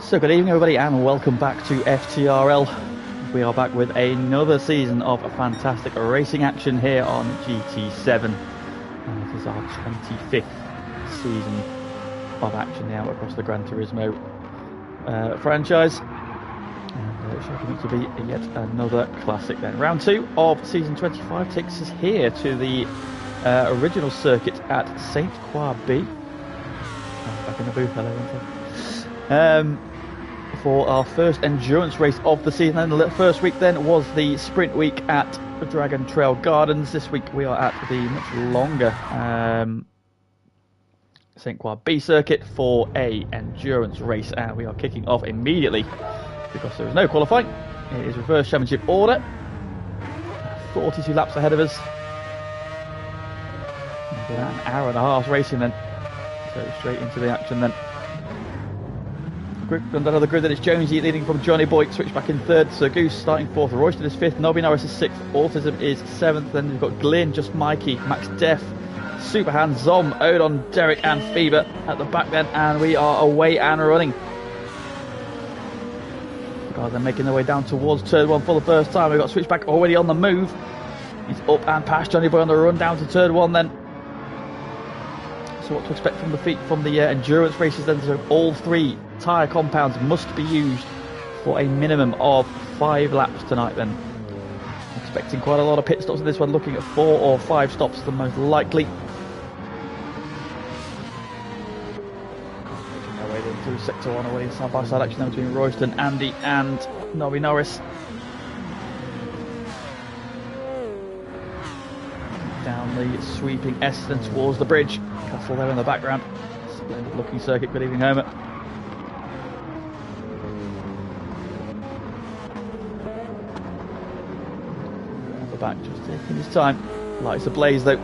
So good evening everybody and welcome back to FTRL. We are back with another season of fantastic racing action here on GT7. And this is our 25th season of action now across the Gran Turismo franchise. And it's shaping up to be yet another classic then. Round 2 of season 25 takes us here to the original circuit at St. Croix B. Back in the booth, hello. For our first endurance race of the season. And the first week then was the sprint week at Dragon Trail Gardens. This week we are at the much longer St. Croix B circuit for a endurance race, and we are kicking off immediately because there is no qualifying. It is reverse championship order. 42 laps ahead of us. An hour and a half racing then, so straight into the action then. Another grid, then it's Jonesy leading from Johnny Boy, switch back in third, Sir Goose starting fourth, Royston is fifth, Nobby Norris is sixth, Autism is seventh, then we've got Glyn, Just Mikey, Max Def, Superhand, Zom, Odon, Derek and Fever at the back then, and we are away and running. They're making their way down towards turn one for the first time. We've got Switchback already on the move. He's up and past Johnny Boy on the run down to turn one then. So what to expect from the endurance races then? So all three tyre compounds must be used for a minimum of 5 laps tonight then. Expecting quite a lot of pit stops in this one, looking at 4 or 5 stops the most likely. Making their way then through sector 1 away, side by side action between Royston, Andy and Nobby Norris. Down the sweeping Eston towards the bridge. Castle there in the background. Splendid looking circuit. Good evening, Homer. At the back, just taking his time. Lights ablaze though.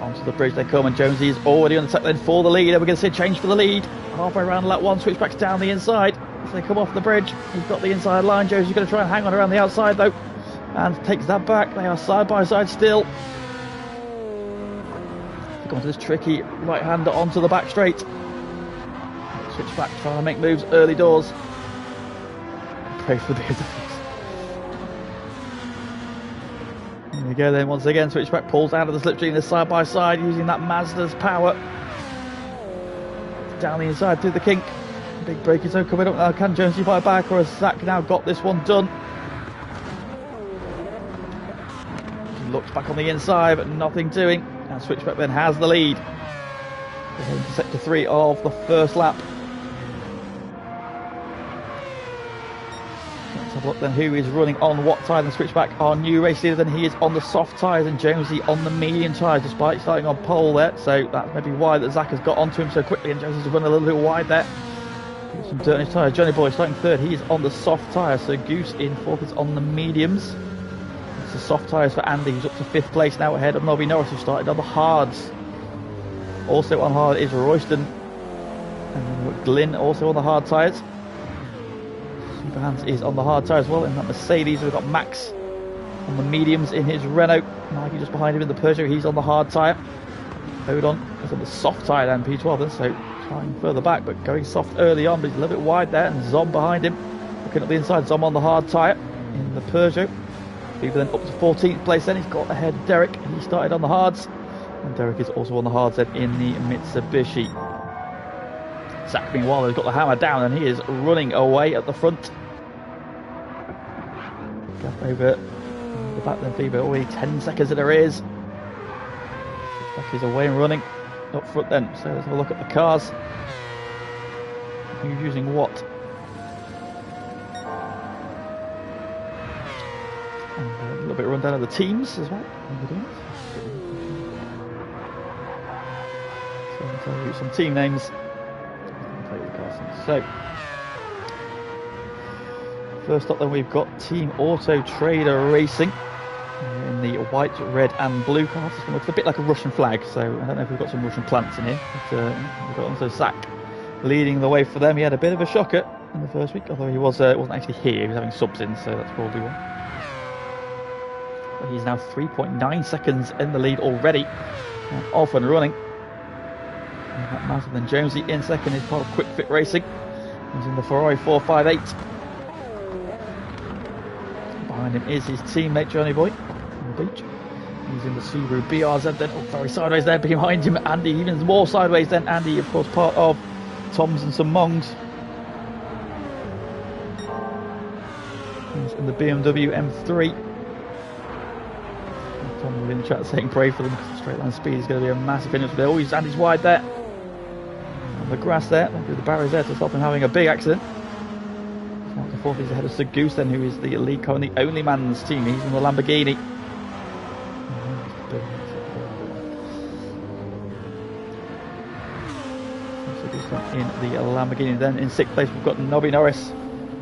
Onto the bridge they come, and Jonesy is already on the track then for the lead. And we're going to see a change for the lead. Halfway around lap 1, switchbacks down the inside. As they come off the bridge, he's got the inside line. Jonesy's going to try and hang on around the outside though, and takes that back. They are side by side still. They come to this tricky right-hander onto the back straight. Switch back, trying to make moves early doors. Pray for the defense. There we go then, once again, switchback pulls out of the slipstream, this side by side, using that Mazda's power. Down the inside through the kink. Big braking zone coming up now. Can Jonesy fight back, or has Zach now got this one done? Looks back on the inside, but nothing doing. And switchback then has the lead. We're heading to sector 3 of the first lap. Let's have a look then who is running on what tyre. And switchback, our new race leader, then he is on the soft tyres, and Jonesy on the medium tyres, despite starting on pole there. So that's maybe why that Zach has got onto him so quickly, and Jonesy's running a little bit wide there. Get some dirt in his tyres. Johnny Boy starting third, he is on the soft tyre. So Goose in fourth is on the mediums. The soft tyres for Andy, who's up to 5th place now ahead of Nobby Norris, who started on the hards. Also on hard is Royston, and then we've got Glyn also on the hard tyres. Superhands is on the hard tyre as well in that Mercedes. We've got Max on the mediums in his Renault. Mikey just behind him in the Peugeot, he's on the hard tyre. Odon is on the soft tyre then, P12 then, so trying further back but going soft early on, but he's a little bit wide there, and Zom behind him. Looking at the inside, Zom on the hard tyre in the Peugeot. Fever then up to 14th place then, he's got ahead of Derek, he started on the hards, and Derek is also on the hards then in the Mitsubishi. Zach meanwhile has got the hammer down, and he is running away at the front. Gap over the back then, Fever already 10 seconds in arrears. Back is away and running up front then, so let's have a look at the cars. Who's using what? And a little bit of rundown of the teams as well. So I'll tell you some team names. So first up then we've got Team Auto Trader Racing in the white, red and blue cars. It's going to look a bit like a Russian flag, so I don't know if we've got some Russian plants in here, but we've got also Zach leading the way for them. He had a bit of a shocker in the first week, although he wasn't actually here, he was having subs in, so that's probably why. He's now 3.9 seconds in the lead already, off and running. And that Mazda then Jonesy in second is part of Quick Fit Racing. He's in the Ferrari 458. Behind him is his teammate Johnny Boy on the beach. He's in the Subaru BRZ then. Oh, very sideways there behind him. Andy, even more sideways than Andy, of course, part of Tom's and some Mongs. He's in the BMW M3. Tom will be in the chat saying pray for them because the straight line speed is going to be a massive hindrance. There. Oh, Andy's wide there. On the grass there. Through the barriers there to stop him having a big accident. Out to fourth, he's ahead of Sir Goose then, who is the lead car in the only man's team. He's in the Lamborghini. In the Lamborghini. Then in sixth place we've got Nobby Norris.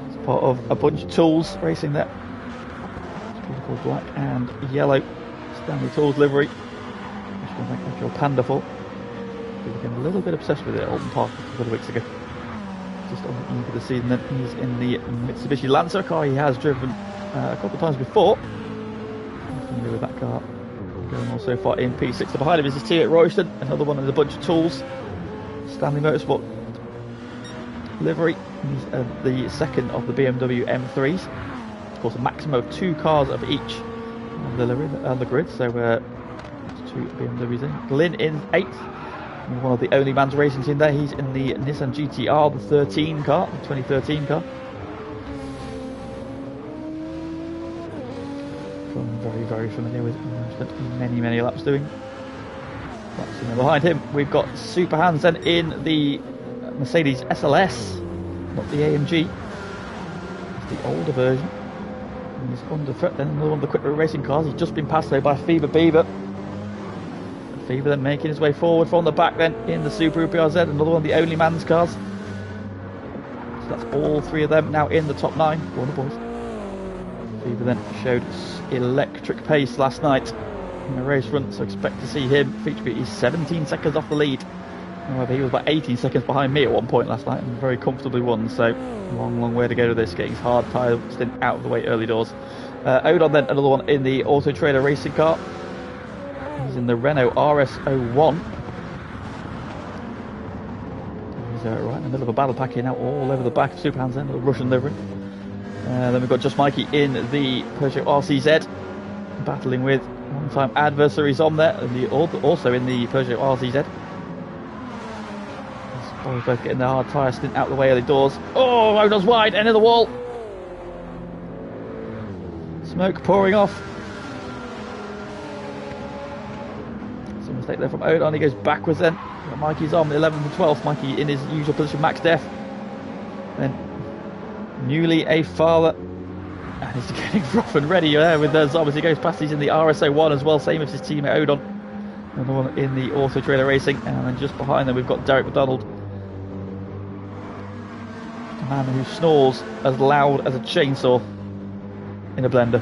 It's part of a bunch of Tools racing there. It's beautiful black and yellow Stanley Tools livery, which one I feel panda for. We became a little bit obsessed with it at Alton Park a couple of weeks ago. Just on the eve of the season. Then he's in the Mitsubishi Lancer car. He has driven a couple of times before. I'm familiar with that car. Going on so far in P6. So behind him is his team at Royston. Another one of the bunch of Tools. Stanley Motorsport livery. He's the second of the BMW M3s. Of course, a maximum of 2 cars of each on the livery on the grid. So 2 BMWs in. Glyn in 8th. One of the only man's racing team there. He's in the Nissan GTR, the 13 car, the 2013 car. I'm very, very familiar with. Spent many laps doing. And behind him we've got Super Hans then in the Mercedes SLS, not the AMG. It's the older version. And he's under threat then, another one of the quick racing cars. He's just been passed though by Fever Beaver. Fever then making his way forward from the back then in the Subaru BRZ, another one of the only man's cars. So that's all 3 of them now in the top 9. Warner boys. Fever then showed electric pace last night in a race run, so expect to see him feature. He's 17 seconds off the lead. However, he was about 18 seconds behind me at one point last night and very comfortably won, so long way to go to this. Getting his hard tyre stint out of the way early doors. Odon then, another one in the Auto Trader racing car. He's in the Renault RS01. He's right in the middle of a battle pack here now, all over the back of Super Hans then, the Russian livery. Then we've got Just Mikey in the Peugeot RCZ, battling with one-time adversaries on there, and also in the Peugeot RCZ. Both getting their hard tyre stint out the way early doors. Oh, Odon's wide, end of the wall. Smoke pouring off. Some mistake there from Odon. He goes backwards then. Mikey's on the 11th and 12th. Mikey in his usual position, Max Def. Then newly a father. And he's getting rough and ready there with Zom as he goes past. He's in the RS01 as well, same as his teammate Odon. Another one in the Auto Trader Racing. And then just behind them we've got Derek McDonald. A man who snores as loud as a chainsaw in a blender.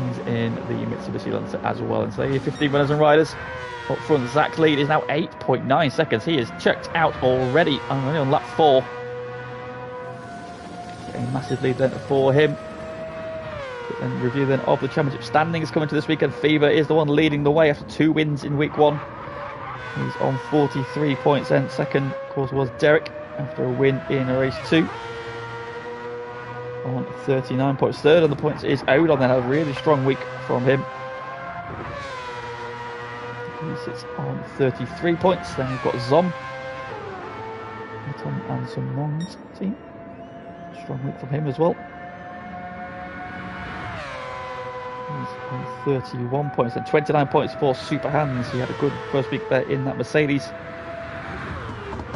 He's in the Mitsubishi Lancer as well. And so here 15 runners and riders. Up front, Zach's lead is now 8.9 seconds. He is checked out already. I'm only on lap 4. A massive lead then for him. And review then of the championship standings coming to this weekend. Fever is the one leading the way after 2 wins in week 1. He's on 43 points, and second of course was Derek after a win in race 2 on 39 points. Third on the points is Odon, then a really strong week from him. He sits on 33 points. Then we've got Zom, Tom and some Mongs team. Strong week from him as well. He's on 31 points and 29 points for Super Hans. He had a good first week there in that Mercedes.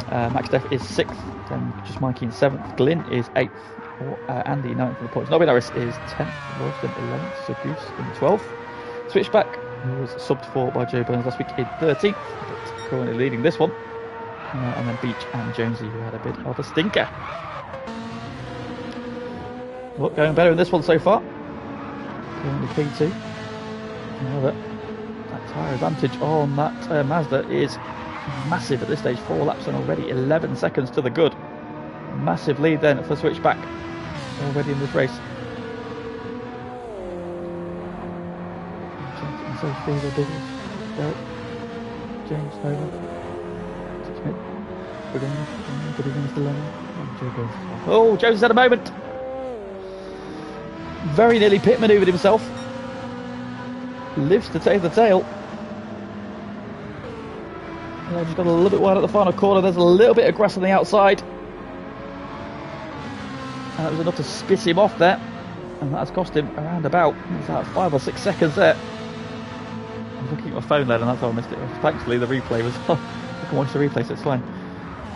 Max Def is 6th, then Just Mikey in 7th. Glyn is 8th. Andy 9th for the points. Nobby Norris is 10th. Royston 11th. So Goose in 12th. Switchback, who was subbed for by Joe Burns last week, in 13th, but currently leading this one. And then Beach and Jonesy, who had a bit of a stinker. Look, going better in this one so far. Currently P2. However, that tyre advantage on that Mazda is massive at this stage. 4 laps and already 11 seconds to the good. Massive lead then for Switchback already in this race. So Fever, Derek, James, Nova, Smith, Good evening, Mr. Lennon. Oh, Jones had a moment. Very nearly pit manoeuvred himself. Lives to take the tail. Yeah, just got a little bit wide at the final corner. There's a little bit of grass on the outside. And that was enough to spit him off there. And that has cost him around about 5 or 6 seconds there. I was looking at my phone then and that's how I missed it. Thankfully the replay was... I can watch the replay so it's fine.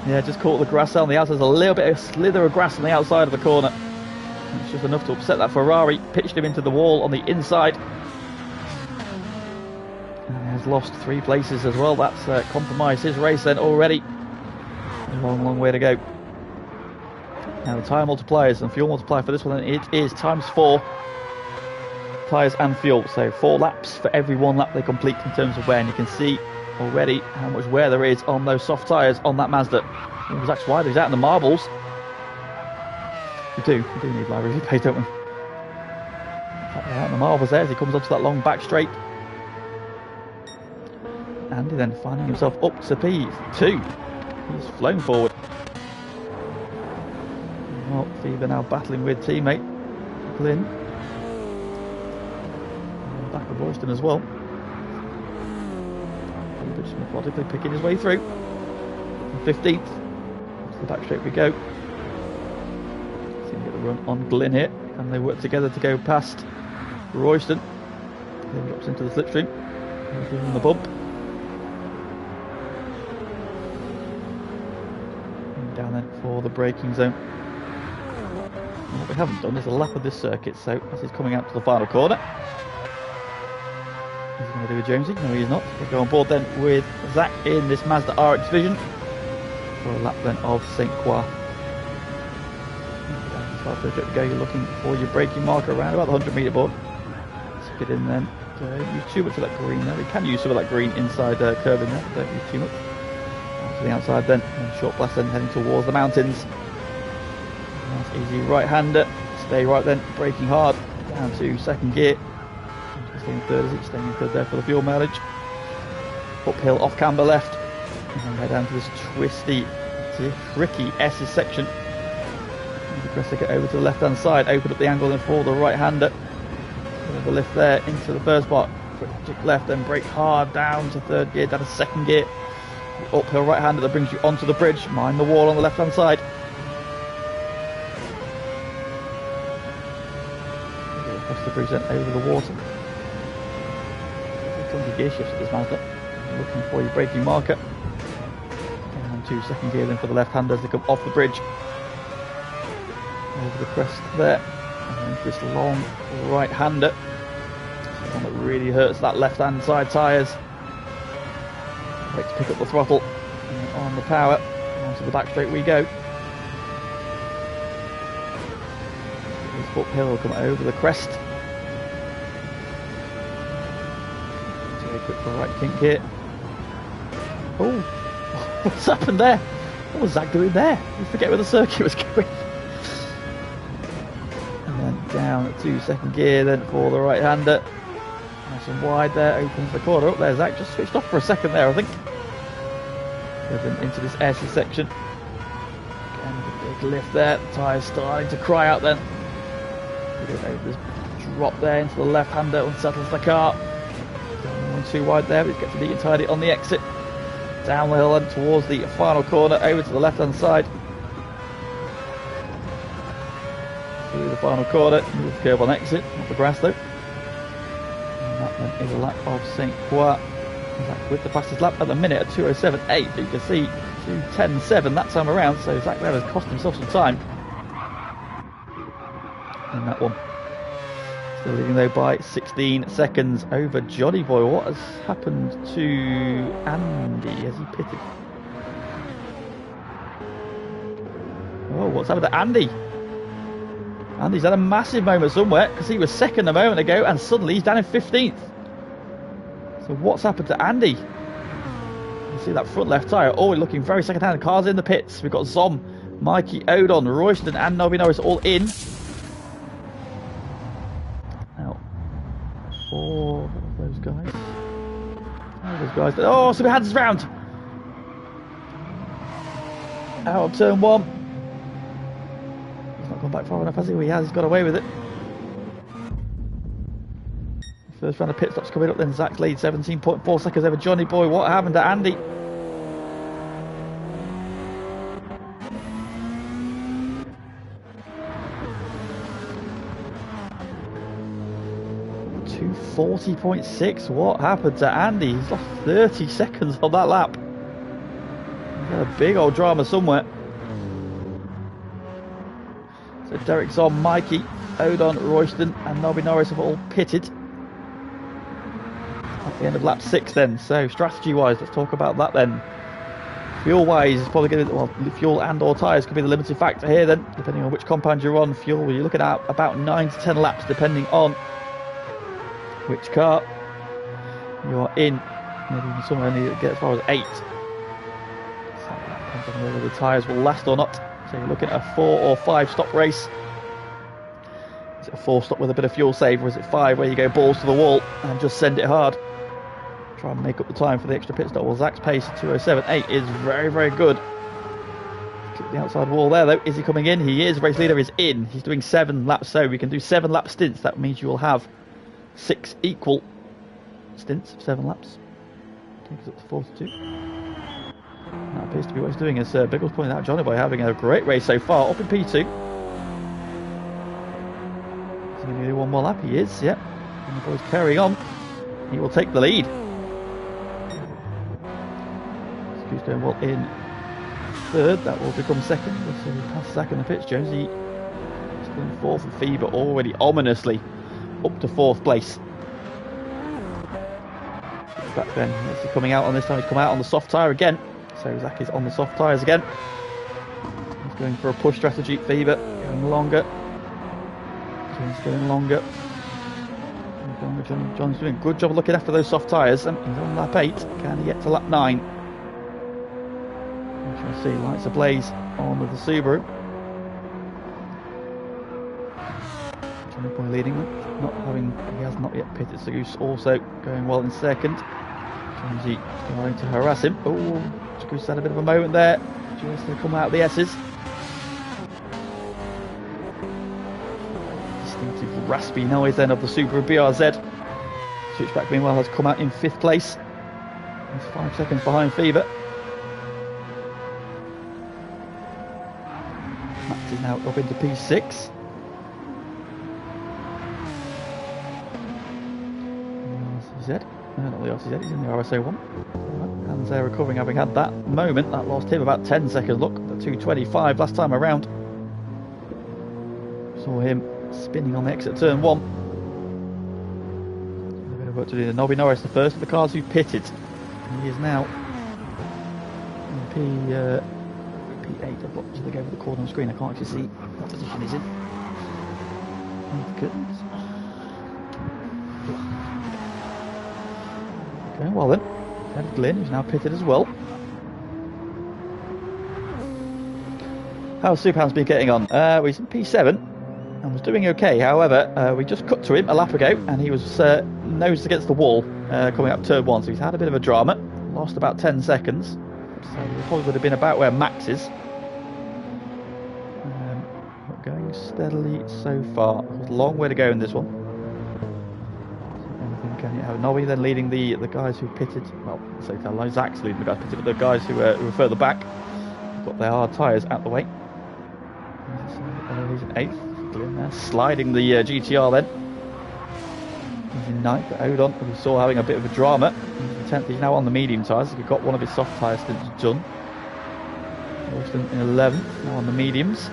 Yeah, just caught the grass on the outside. There's a little bit of slither of grass on the outside of the corner. And it's just enough to upset that Ferrari. Pitched him into the wall on the inside. And he has lost 3 places as well. That's compromised his race then already. A long, long way to go. Now the tyre multipliers and fuel multiplier for this one, it is ×4 tyres and fuel. So 4 laps for every 1 lap they complete in terms of wear. And you can see already how much wear there is on those soft tyres on that Mazda. Oh, Zach's wide, he's out in the marbles. We do need live replay, don't we? Out in the marbles there as he comes onto that long back straight. Andy then finding himself up to P2. He's flown forward. Well, Fever now battling with teammate Glynn. And back of Royston as well. Fever just methodically picking his way through. 15th. To the back straight we go. See him get the run on Glynn here. And they work together to go past Royston. Then drops into the slipstream. In the bump. And down then for the braking zone. What we haven't done is a lap of this circuit, so as he's coming out to the final corner, he's going to do a Jonesy. No, he's not. We'll go on board then with Zach in this Mazda RX Vision for a lap then of St. Croix. Start to go, you're looking for your braking marker around about the 100 metre board. Skid in then. Don't use too much of that green there. You can use some of that green inside curve in there, but don't use too much. To the outside then, and short blast then heading towards the mountains. Nice easy right-hander, stay right then, braking hard, down to 2nd gear. Staying 3rd, is it? Staying in 3rd there for the fuel mileage. Uphill off camber left, and then head down to this twisty, tricky S's section. Press to get over to the left-hand side, open up the angle then for the right-hander. The lift there into the first part, quick left, then brake hard down to 3rd gear, down to 2nd gear. The uphill right-hander that brings you onto the bridge, mind the wall on the left-hand side. Across the bridge then over the water. Tons of gear shifts at this Mazda. Looking for your braking marker. Down to 2nd gear then for the left-hander as they come off the bridge. Over the crest there. And into this long right-hander. The one that really hurts that left-hand side tyres. Wait to pick up the throttle. And on the power. Onto the back straight we go. Uphill will come over the crest. Very quick for right kink here. Oh, what's happened there? What was Zach doing there? You forget where the circuit was going. And then down to 2nd gear then for the right hander. Nice and wide there, opens the corner up there. Zach just switched off for a second there, I think. Then into this S section. Again, a big lift there. The tyres starting to cry out then. Over this drop there into the left hander, unsettles the car. Going too wide there, but it gets neat and tidy on the exit. Down the hill and towards the final corner, over to the left hand side. Through the final corner, move the curve on exit, not the grass though. And that then is a lap of St. Croix. With the fastest lap at the minute at 2:07.8, you can see 2:10.7 that time around, so Zach there has cost himself some time in that one. Still leading though by 16 seconds over Johnny Boy. What has happened to Andy? Has he pitted? Oh, what's happened to Andy? Andy's had a massive moment somewhere because he was 2nd a moment ago and suddenly he's down in 15th. So what's happened to Andy? You see that front left tyre, oh, looking very second-hand. Cars in the pits. We've got Zom, Mikey, Odon, Royston and Nobby Norris all in. Now, for those guys. Oh, so we had this round. Out of turn 1. He's not gone back far enough, has he? Well, he has. He's got away with it. First round of pit stops coming up, then Zach's lead 17.4 seconds over Johnny Boy. What happened to Andy? $240.6. What happened to Andy? He's lost 30 seconds on that lap. He's got a big old drama somewhere. So Derek's on, Mikey, Odon, Royston and Nobby Norris have all pitted at the end of lap 6 then. So strategy wise, let's talk about that then. Fuel wise, it's probably going to, well, fuel and or tyres could be the limiting factor here then, depending on which compound you're on. Fuel, you're looking at about 9 to 10 laps depending on which car you're in. Maybe somewhere only get as far as 8. So that depends on whether the tyres will last or not. So you're looking at a 4 or 5 stop race. Is it a 4 stop with a bit of fuel save, or is it 5 where you go balls to the wall and just send it hard? Try and make up the time for the extra pit stop. Well, Zach's pace of 2:07.8 is very, very good. Click the outside wall there though. Is he coming in? He is. Race leader is in. He's doing 7 laps, so we can do 7 lap stints. That means you will have 6 equal stints of 7 laps. Takes us up to 42. That appears to be what he's doing. As Biggles pointed out, Johnny Boy having a great race so far, up in P2. Is he going to do one more lap? He is, yep. Johnny Boy's carrying on. He will take the lead. Who's going well in 3rd? That will become 2nd. So we pass Zach in the pits. Jonesy still in 4th, and Fever already ominously up to 4th place. Back then, is he coming out on this time? He's come out on the soft tyre again. So Zach is on the soft tyres again. He's going for a push strategy. Fever going longer. John's going longer. John's doing a good job looking after those soft tyres. And he's on lap 8. Can he get to lap 9? We shall see. Lights ablaze on with the Subaru. Johnny Boy leading them. He has not yet pitted. So Goose also going well in 2nd. Jonesy trying to harass him. Oh, Goose had a bit of a moment there. Just to come out of the S's. Distinctive raspy noise then of the Subaru BRZ. Switchback meanwhile has come out in 5th place. He's 5 seconds behind Fever. Max is now up into P6. RCZ. No, not the RCZ, he's in the RSO1. And they're recovering, having had that moment. That lost him about 10 seconds. Look, the 2:25 last time around. Saw him spinning on the exit turn 1. A bit of work to do. Nobby Norris, the first of the cars who pitted. And he is now in P8. I've got to go over the corner on the screen. I can't actually see what position he's in. Oh, goodness. Going well then. Ahead of Glyn, who's now pitted as well. How's Superhound's been getting on? Well, he's in P7 and was doing okay. However, we just cut to him a lap ago and he was nose against the wall coming up turn 1. So he's had a bit of a drama. Lost about 10 seconds. So he probably would have been about where Max is. But going steadily so far. There's a long way to go in this one. Can you have Nobby then leading the guys who pitted? Well, so Zach's leading the guys pitted, but the guys who were further back have got their hard tyres out the way. He's in 8th. Glyn there sliding the GTR then. He's in 9th. But Odon, who we saw having a bit of a drama. He's in 10th. He's now on the medium tyres. He's got one of his soft tyre stints done. Wilson in 11th. Now on the mediums.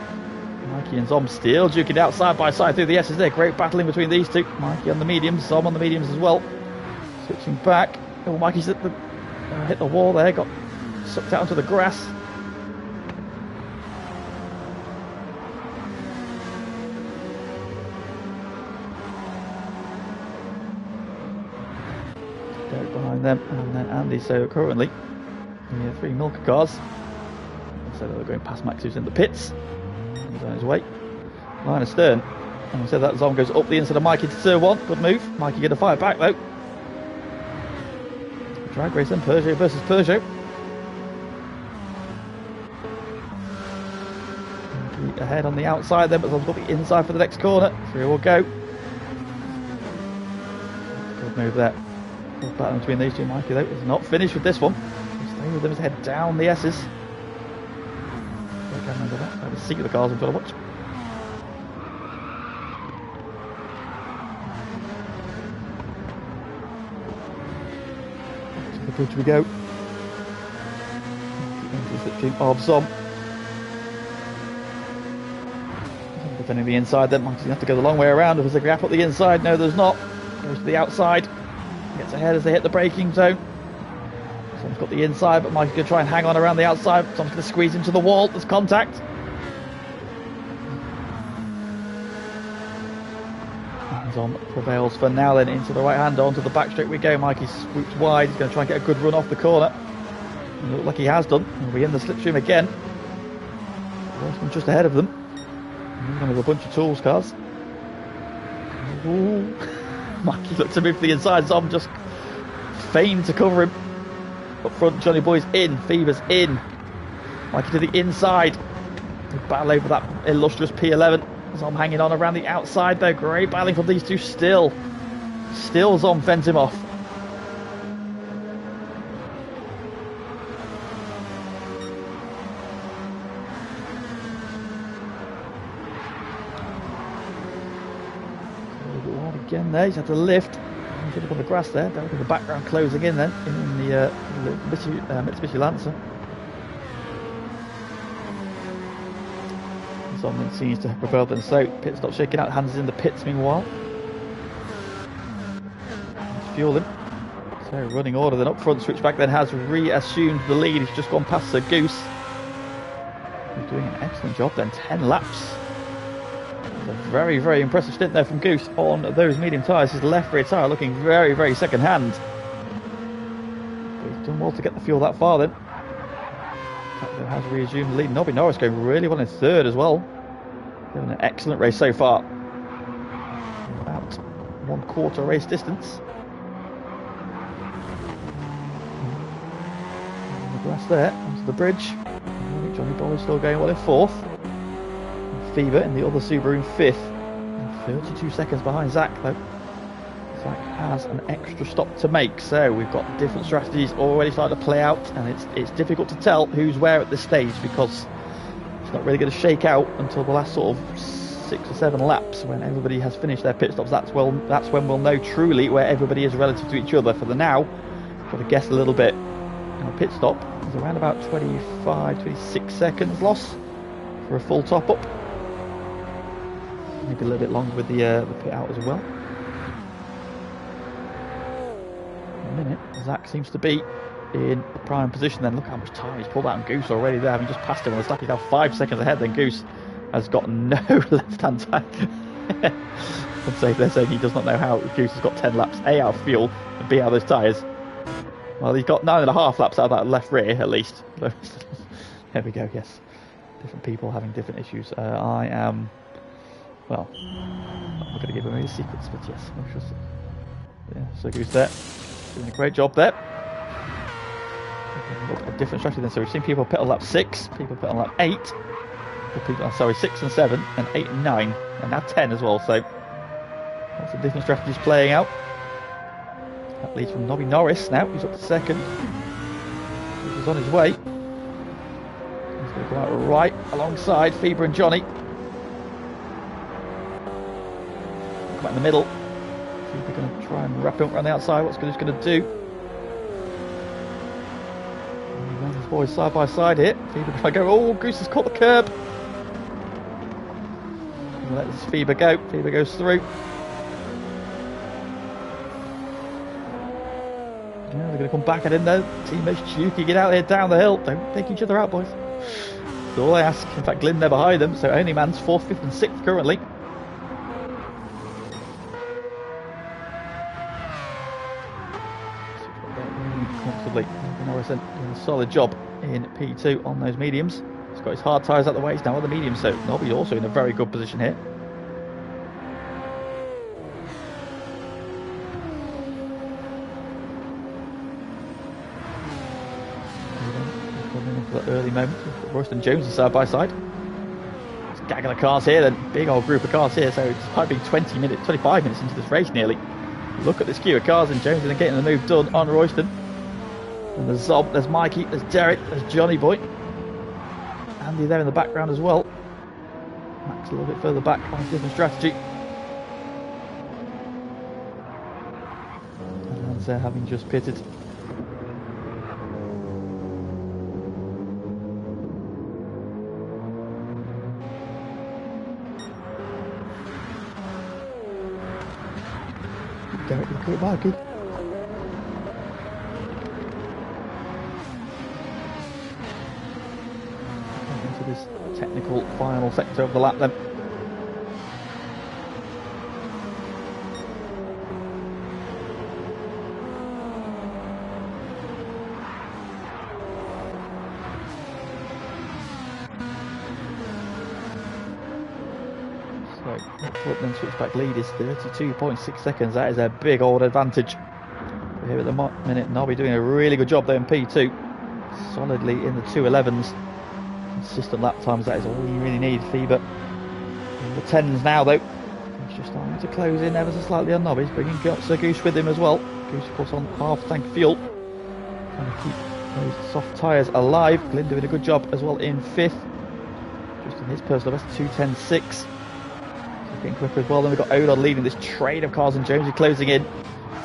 Mikey and Zom still duking it out side by side through the S's there. Great battle in between these two. Mikey on the mediums, Zom on the mediums as well. Switching back. Oh, Mikey's hit the wall there. Got sucked out onto the grass. Derek behind them, and then Andy. So currently, the 3 Milker cars. So they're going past Max, who's in the pits. He's on his way. Line astern. And we said that Zom goes up the inside of Mikey to turn 1. Good move. Mikey going to fire back though. Drag race then. Peugeot versus Peugeot. straight ahead on the outside then, but Zom's got the inside for the next corner. Through we'll go. Good move there. Good battle between these two. Mikey though is not finished with this one. He's staying with them as head down the S's. I remember that. Have a seat of the cars I've got to watch. To the bridge we go. Of Zom. Defending the inside, then Mikey's going to have to go the long way around. If there's a gap up the inside, no there's not. Goes to the outside. Gets ahead as they hit the braking zone. Zom's got the inside, but Mikey's going to try and hang on around the outside. Zom's going to squeeze into the wall. There's contact. And Zom prevails for now then into the right hand. Onto the back straight we go. Mikey swoops wide. He's going to try and get a good run off the corner. It looks like he has done. He'll be in the slipstream again. Just ahead of them. With a bunch of tools cars. Ooh. Mikey looks to move to the inside. Zom just feigned to cover him. Up front, Johnny Boy's in. Fever's in. Mikey to the inside. They battle over that illustrious P11. Zom hanging on around the outside though. Great battling from these two still. Still Zom fends him off. Again there, he's had to lift. He's up on the grass there, down to the background closing in then, in the Mitsubishi Lancer. Someone seems to have prevailed then, so pit stop shaking out, hands in the pits meanwhile. Fueling. So running order then up front, switchback then has reassumed the lead. He's just gone past Sir Goose. He's doing an excellent job then, 10 laps. A very, very impressive stint there from Goose on those medium tyres. His left rear tyre looking very, very second hand. But he's done well to get the fuel that far then. Captain has reassumed the lead. Nobby Norris going really well in third as well. Having an excellent race so far. About 1/4 race distance. On the grass there, onto the bridge. Johnny Boy still going well in fourth. Fever in the other Subaru in fifth, and 32 seconds behind Zach though. Zach has an extra stop to make, so we've got different strategies already starting to play out, and it's difficult to tell who's where at this stage because it's not really going to shake out until the last sort of 6 or 7 laps when everybody has finished their pit stops. That's when we'll know truly where everybody is relative to each other. For the now, got to guess a little bit. Our pit stop is around about 26 seconds loss for a full top up. Maybe a little bit longer with the pit out as well. In a minute, Zach seems to be in the prime position then. Look how much time he's pulled out on Goose already there, having just passed him on the stack. He's now 5 seconds ahead, then Goose has got no left-hand tire. They're saying he does not know how Goose has got 10 laps, A, out of fuel, and B, out of those tyres. Well, he's got 9.5 laps out of that left rear, at least. There we go, yes. Different people having different issues. I am... Well, I'm not going to give him any secrets, but yes, I'm sure. Yeah, so Goose there, doing a great job there. A different strategy then. So we've seen people pit on lap 6, people pit on lap 8, people, sorry, 6 and 7, and 8 and 9, and now 10 as well. So lots of different strategies playing out. That leads from Nobby Norris now. He's up to second. He's on his way. He's going to come out right alongside Fever and Johnny. Come out in the middle. Fever going to try and wrap him around the outside. What's Goose going to do? These boys side by side here. Fever try to go. Oh, Goose has caught the curb. Let Fever go. Fever goes through. Yeah, they're going to come back at him though. Teammates Chuki, get out here down the hill. Don't take each other out, boys. That's all I ask. In fact, Glyn there behind them, so only man's 4th, 5th and 6th currently. Comfortably. Norris doing a solid job in P2 on those mediums. He's got his hard tyres out the way. He's now on the mediums, so Nobby's also in a very good position here. Early moment. Royston Jones is side by side. It's gaggle of cars here, then big old group of cars here, so it's might be 25 minutes into this race nearly. Look at this queue of cars, and Jones is getting the move done on Royston. And there's Zob, there's Mikey, there's Derek, there's Johnny Boy. Andy there in the background as well. Max a little bit further back on a different strategy. And they're having just pitted. Derek, look at Mikey. Into this technical final sector of the lap then. Then switchback lead is 32.6 seconds. That is a big old advantage. We're here at the minute. Nobby doing a really good job there in P2. Solidly in the 2:11s. Consistent lap times, that is all you really need. Fever in the 10s now though. He's just starting to close in ever so slightly on Nobby. He's bringing Sir Goose with him as well. Goose of course on half tank of fuel. Trying to keep those soft tyres alive. Glyn doing a good job as well in 5th. Just in his personal best, 2:10.6. Getting quicker as well. Then we've got Odon leading this train of cars, and Jonesy closing in.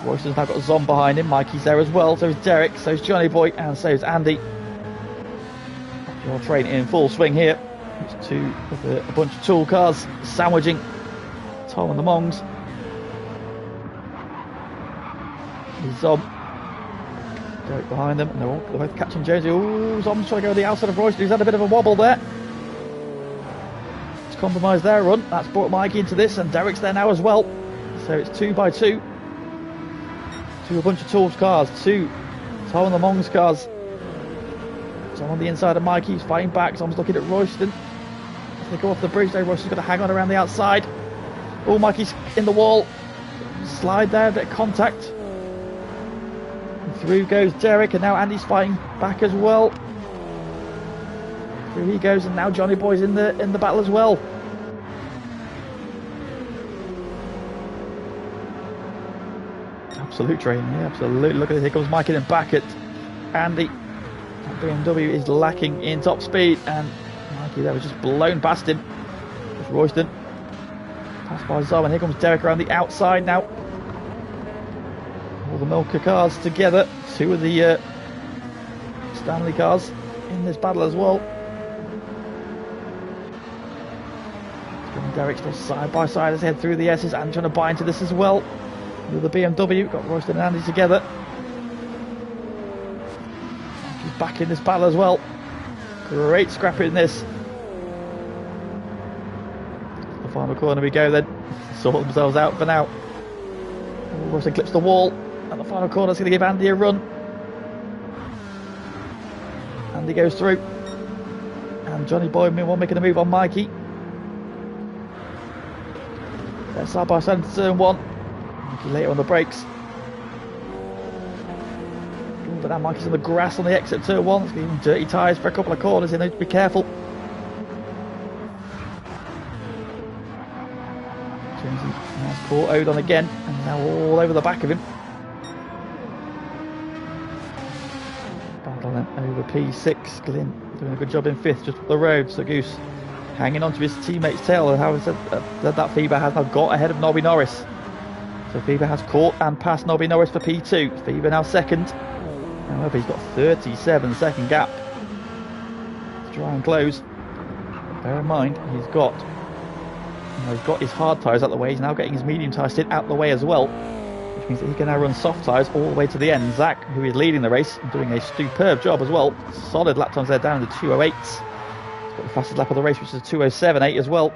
Royston's now got Zom behind him. Mikey's there as well. So is Derek. So is Johnny Boy, and so is Andy. Your train in full swing here. It's a bunch of tool cars sandwiching Tom and the Mongs. There's Zom. Derek behind them, and they're both catching Jonesy. Ooh, Zom's trying to go to the outside of Royston. He's had a bit of a wobble there. Compromise their run. That's brought Mikey into this, and Derek's there now as well. So it's 2 by 2 to a bunch of tools cars, 2 Tom and the Mongs cars. So on the inside of Mikey, he's fighting back. Tom's looking at Royston as they go off the bridge. Though Royston's going to hang on around the outside. Oh, Mikey's in the wall. Slide there, a bit of contact. And through goes Derek, and now Andy's fighting back as well. Through he goes, and now Johnny Boy's in the battle as well. Absolute train, yeah, absolutely. Look at this. Here comes Mikey and back at Andy. That BMW is lacking in top speed, and Mikey there was just blown past him. There's Royston. Passed by Zom, and here comes Derek around the outside now. All the Milker cars together. 2 of the Stanley cars in this battle as well. Derek still side by side as they head through the S's, and trying to buy into this as well. With the BMW, got Royston and Andy together. He's back in this battle as well. Great scrapping in this. The final corner we go then. Sort themselves out for now. Royston clips the wall, and the final corner is going to give Andy a run. Andy goes through, and Johnny Boy meanwhile making a move on Mikey. They're side by side into turn 1. Mikey later on the brakes. But now Mikey's on the grass on the exit turn 1. It's giving dirty tyres for a couple of corners. You need to be careful. Jonesy has caught Odon again, and now all over the back of him. Battling over P6. Glyn doing a good job in 5th, just up the road. So Goose hanging on to his teammate's tail, and how that Fever has now got ahead of Nobby Norris. So Fever has caught and passed Nobby Norris for P2. Fever now 2nd. However, he's got a 37-second gap to try and close. But bear in mind, he's got his hard tyres out the way. He's now getting his medium tyres out the way as well, which means that he can now run soft tyres all the way to the end. Zach, who is leading the race, doing a superb job as well. Solid lap times there, down to 2:08s. Got the fastest lap of the race, which is a 2:07.8 as well.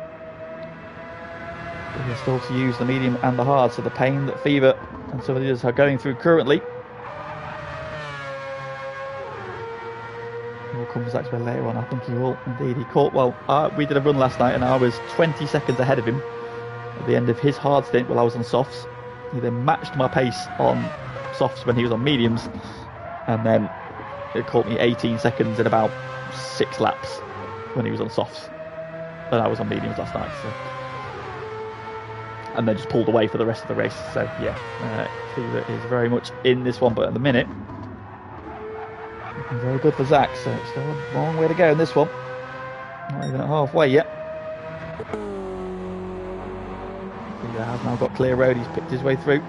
But he's still to use the medium and the hard, so the pain that Fever and some of the others are going through currently. He will come to Zach's way later on. I think he will indeed. He caught, well, we did a run last night and I was 20 seconds ahead of him at the end of his hard stint while I was on softs. He then matched my pace on softs when he was on mediums, and then it caught me 18 seconds in about 6 laps when he was on softs. And I was on mediums last night, so. And then just pulled away for the rest of the race. So yeah, Fever is very much in this one, but at the minute, looking very good for Zach. So it's still a long way to go in this one. Not even at halfway yet. Fever has now got clear road. He's picked his way through.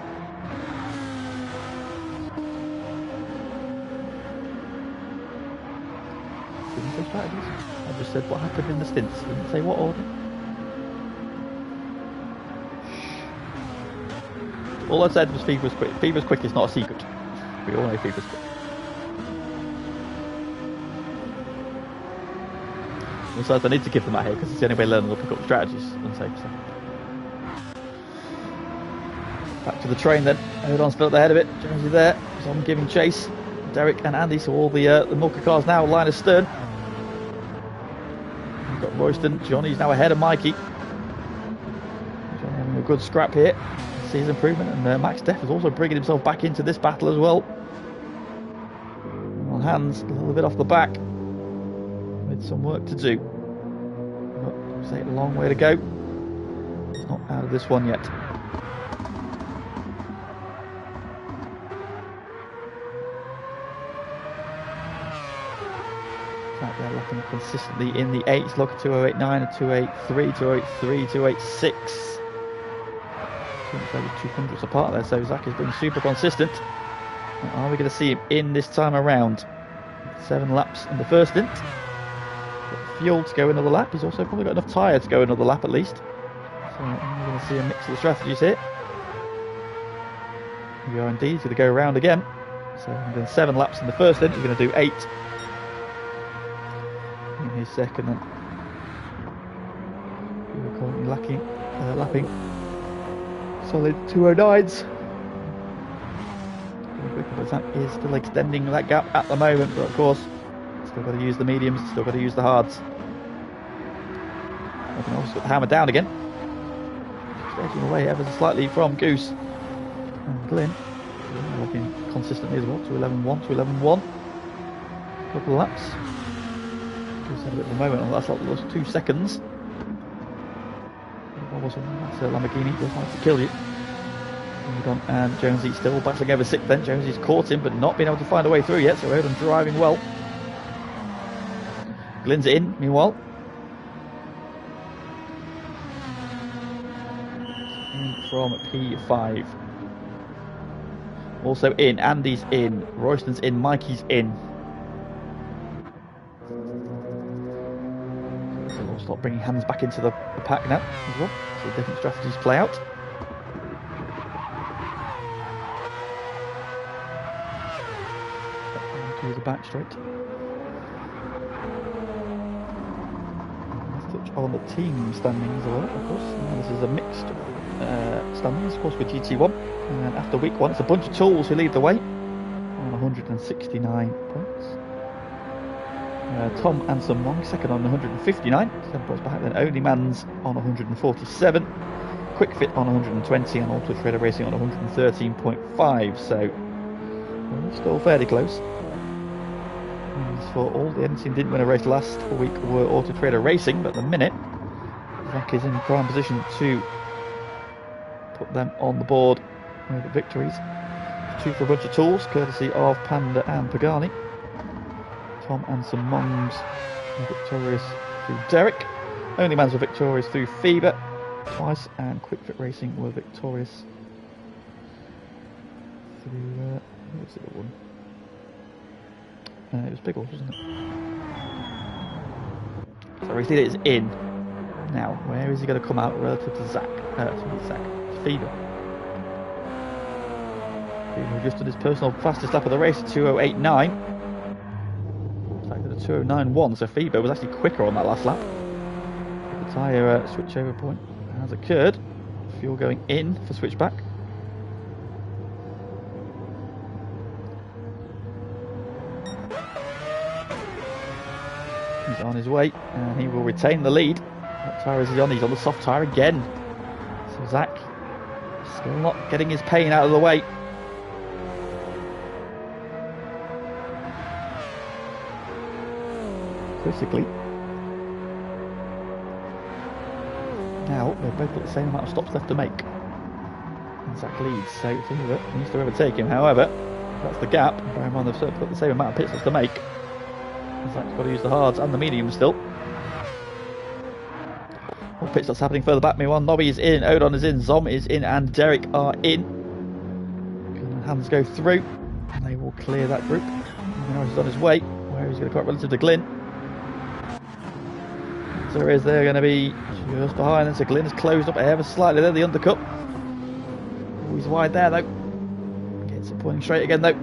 Didn't say strategies. I just said what happened in the stints. Didn't say what order. All I said was Fever was quick. Fever's quick is not a secret. We all know Fever's quick. Besides, I need to give them that here because it's the only way learning will pick up strategies and safe. So. Back to the train then. Odon's built the head of it. Jonesy there. He's on giving chase. Derek and Andy, so all the Milker cars now line astern. We've got Royston. Johnny's now ahead of Mikey. Johnny having a good scrap here. Sees improvement, and Max Def is also bringing himself back into this battle as well. On hands, a little bit off the back, with some work to do. But say a long way to go. He's not out of this one yet. They're lapping consistently in the 8s. Look at 2089 and 283, 283, 286. 200s apart there, so Zach has been super consistent. And are we going to see him in this time around? 7 laps in the first stint. Got fuel to go another lap. He's also probably got enough tyre to go another lap at least. So we're going to see a mix of the strategies here. We are indeed going to go around again. So then 7 laps in the first stint. He's going to do 8 in his second. Then we're currently lapping solid 209s. Zach is still extending that gap at the moment, but of course, still got to use the mediums, still got to use the hards. I can also put the hammer down again. Stretching away ever so slightly from Goose. And Glyn, working consistently as well, 211.1, 211.1. Couple of laps. Goose had a bit of a moment on that last 2 seconds. That's a Lamborghini, does like to kill you. And Jonesy still battling over 6th then. Jonesy's caught him but not been able to find a way through yet, so Odom driving well. Glyn's in, meanwhile. In from P5. Also in, Andy's in, Royston's in, Mikey's in. So we'll start bringing hands back into the pack now as well. So different strategies play out. To the back straight. Let's touch on the team standings a little, of course. Now this is a mixed standings, of course, with GT1. And after week 1, it's a bunch of tools who lead the way on 169 points. Tom and Some Wong second on 159, 7 points behind. Then Only Man's on 147, Quick Fit on 120, and Auto Trader Racing on 113.5. So we're still fairly close. As for all the only team didn't win a race last week were Auto Trader Racing, but at the minute Zach is in prime position to put them on the board with the victories. 2 for a bunch of tools, courtesy of Panda and Pagani. Tom and Some Mums were victorious through Derek. Only Mans were victorious through Fever twice, and Quick Fit Racing were victorious through who was the other one? It was Big Horse, wasn't it? So Race Leader is in. Now, where is he going to come out relative to Zach? Fever. Fever just did his personal fastest lap of the race, 2:08.9. Zach did a 2:09.1, so Fever was actually quicker on that last lap. The tyre switchover point has occurred. Fuel going in for switchback. He's on his way, and he will retain the lead. What tyre is he on? He's on the soft tyre again. So Zach still not getting his pain out of the way. Critically, Now, they've both got the same amount of stops left to make. And Zach leads, so Fever needs to overtake him. However, that's the gap. Bear in mind they've got the same amount of pit stops to make. Zach's got to use the hards and the mediums still. More pit stops happening further back. Meanwhile, Nobby is in, Odon is in, Zom is in, and Derek are in. Hands go through, and they will clear that group. Norris is on his way, where he's going to come up relative to Glyn. So they're going to be just behind them. So Glyn has closed up ever slightly there, the undercut. Oh, he's wide there though. Gets it pointing straight again though.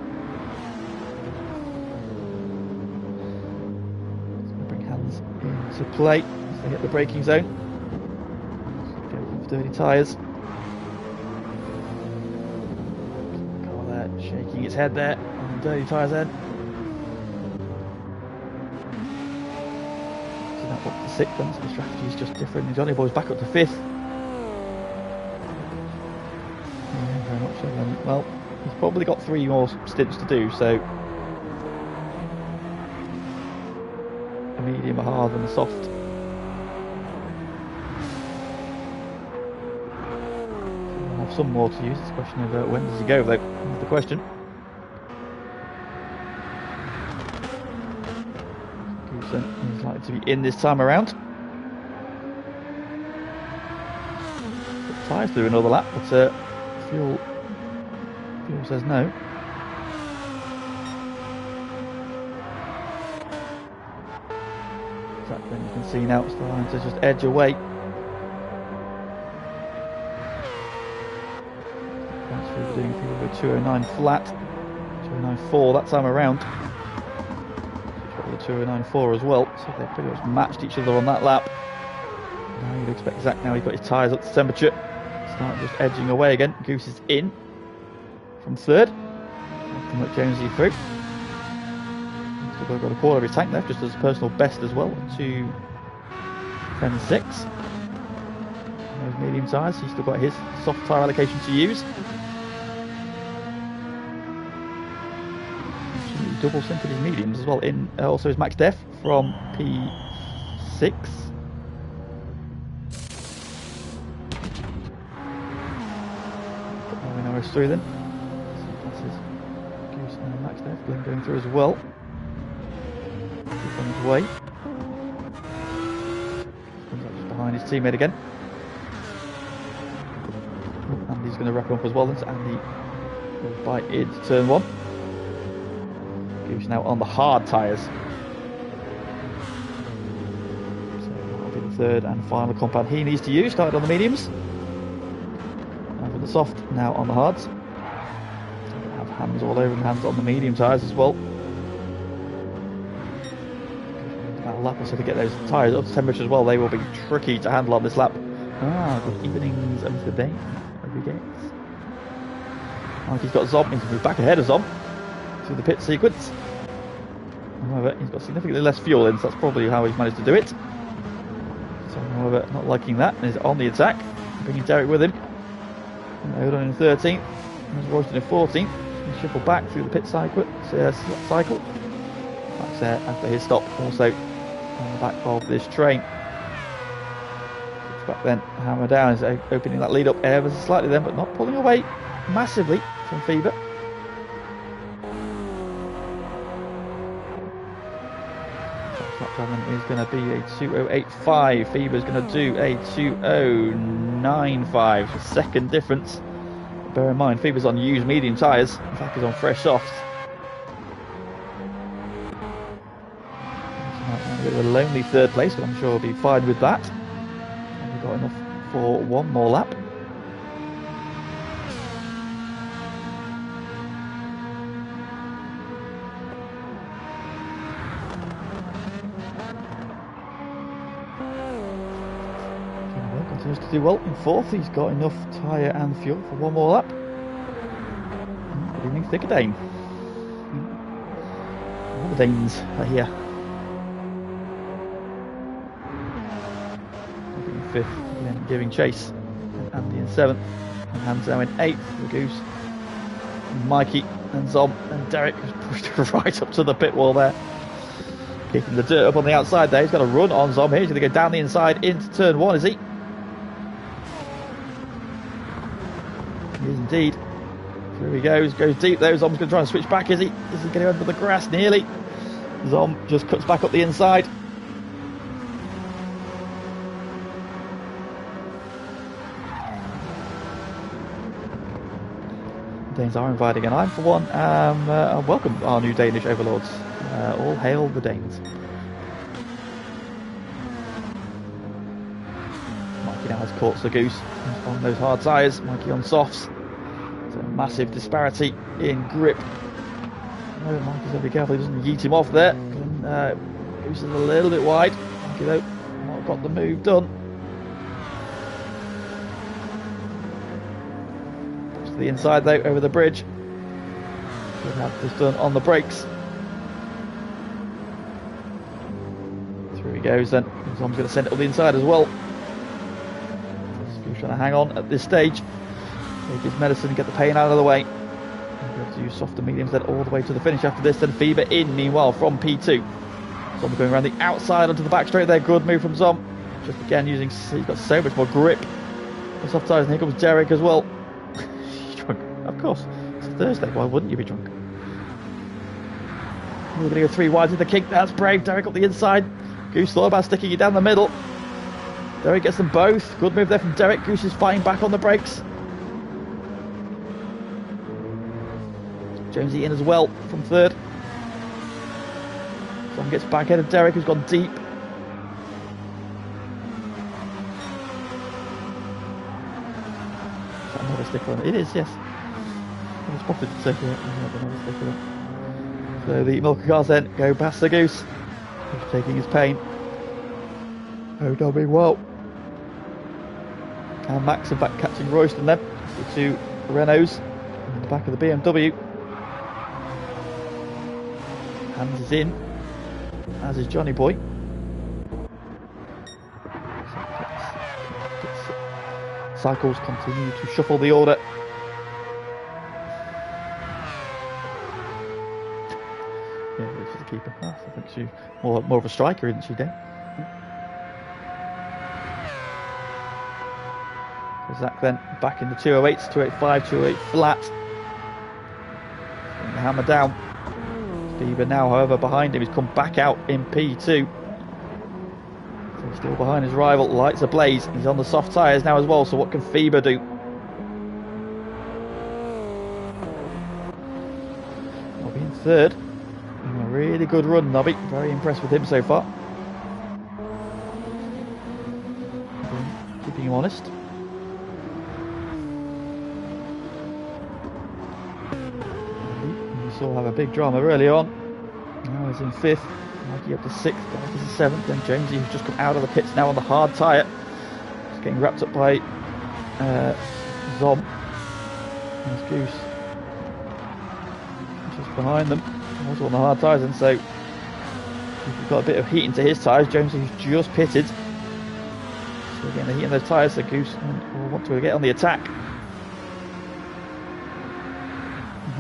Bring hands into play as they hit the braking zone. Go for dirty tyres. Car there shaking its head there on the dirty tyres end. So that up to 6th, and so the strategy is just different. Johnny Boy's back up to 5th. Yeah, very much so then. Well, he's probably got 3 more stints to do, so a medium, a hard and a soft. He'll have some more to use. It's a question of when does he go though, is the question. Goosen is likely to be in this time around. Tyres through another lap, but fuel says no. Exactly, you can see now it's starting to just edge away. That's doing people with 209 flat, 209.4 that time around. The 209.4 as well, so they pretty much matched each other on that lap. Now you'd expect Zach, now he's got his tyres up to temperature, start just edging away again. Goose is in from 3rd. Nothing much Jonesy through. Still got a quarter of his tank left, just as a personal best as well. 2.10.6. Those medium tyres, he's still got his soft tyre allocation to use. Double sinking his mediums as well. In also his max def from P6. Norris through then. Goose and max def. Glenn going through as well. He's on his way. Comes up just behind his teammate again. Andy's going to wrap him up as well. So Andy goes by into turn 1. Goose now on the hard tyres. So that'll be the 3rd and final compound he needs to use. Started on the mediums. Now for the soft, now on the hards. So have hands all over and hands on the medium tyres as well. About a lap or so to get those tyres up to temperature as well. They will be tricky to handle on this lap. Good evenings of the day. He's got Zom, he can move back ahead of Zom through the pit sequence. However, he's got significantly less fuel in, so that's probably how he's managed to do it. So, however, not liking that, and he's on the attack, bringing Derek with him. Odon in 13th, and Royston in 14th. He's shuffled back through the pit cycle. Back there after his stop, also on the back of this train. Back then, hammer down is opening that lead up ever so slightly then, but not pulling away massively from Fever. Is going to be a 2:08.5. Fever's going to do a 2:09.5. Second difference. Bear in mind, Fever's on used medium tyres. Zach is on fresh softs. A bit of a lonely 3rd place, but I'm sure he'll be fine with that. And we've got enough for one more lap. Continues to do well in 4th. He's got enough tyre and fuel for one more lap. Good evening, Thickerdane. All the Danes are here. In 5th, again giving chase. And Andy in 7th. And Hans now in 8th. The Goose, and Mikey, and Zom, and Derek has pushed right up to the pit wall there. Kicking the dirt up on the outside there. He's got a run on Zom here. He's going to go down the inside into turn 1, is he? indeed. Through he goes deep though. Zom's going to try and switch back, is he? Is he going under the grass? Nearly. Zom just cuts back up the inside. Danes are inviting, and I, for one, welcome our new Danish overlords. All hail the Danes. Mikey now has caught the goose on those hard tyres. Mikey on softs. There's a massive disparity in grip. No, Mikey's got to be careful he doesn't yeet him off there. Goose is a little bit wide. Mikey though, not got the move done. To the inside though, over the bridge. Should have this done on the brakes. Through he goes then. Zom's going to send it up the inside as well. He's trying to hang on at this stage. Take his medicine and get the pain out of the way. He'll have to use softer mediums then all the way to the finish after this. Then Fever in meanwhile from P2. Zom going around the outside onto the back straight there. Good move from Zom. Just again using, he's got so much more grip. The soft tyres, and here comes Derek as well. Drunk. Of course, it's Thursday, why wouldn't you be drunk? We're going to go 3 wide to the kick, that's brave. Derek up the inside. Goose thought about sticking it down the middle. Derek gets them both. Good move there from Derek. Goose is fighting back on the brakes. Jonesy in as well from third. Zom gets back ahead of Derek, who's gone deep. Is that another sticker on it? It is, yes. I was spotted to say another sticker on. So the Milker cars then go past the Goose. He's taking his pain. Oh, doing well. And Max in fact catching Royston then. The two Renaults in the back of the BMW. Hands is in, as is Johnny Boy. Cycles continue to shuffle the order. Yeah, this is the keeper. I think she's more of a striker, isn't she, Dan? Zach then back in the 208s, 285, 208 flat. Putting the hammer down. Fever now, however, behind him. He's come back out in P2. So he's still behind his rival. Lights ablaze. He's on the soft tyres now as well. So what can Fever do? Nobby in third. A really good run, Nobby. Very impressed with him so far. Keeping him honest. We saw have a big drama early on. Now he's in 5th. Mikey up to 6th. Derek is in 7th. Then Jonesy, who's just come out of the pits now on the hard tyre. He's getting wrapped up by Zom. There's Goose. Just behind them. Also on the hard tyres, and so he's got a bit of heat into his tyres. Jonesy, who's just pitted. So getting the heat in those tyres, so Goose will want to get on the attack.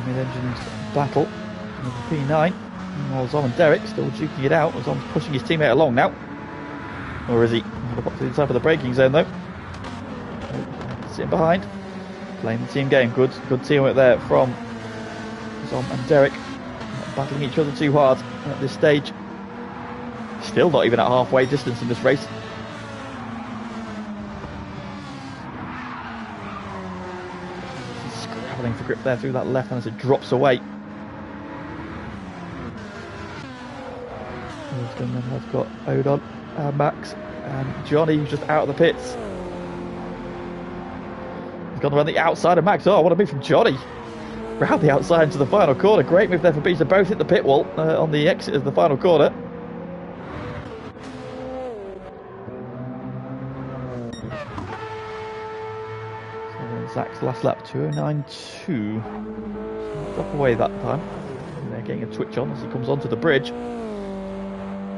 Mid-engines battle with the P9. While Zom and Derek still duking it out. Zom's pushing his teammate along now. Or is he? Up to the inside of the braking zone though. Sitting behind. Playing the team game. Good teamwork there from Zom and Derek. Not battling each other too hard at this stage. Still not even at halfway distance in this race. Scrabbling for grip there through that left hand as it drops away. Then I've got Odon, Max and Johnny, who's just out of the pits. He's gone around the outside of Max. Oh, what a move from Johnny. Round the outside into the final corner. Great move there for Beach. They both hit the pit wall on the exit of the final corner. So then Zach's last lap, 209.2. Drop away that time. And they're getting a twitch on as he comes onto the bridge.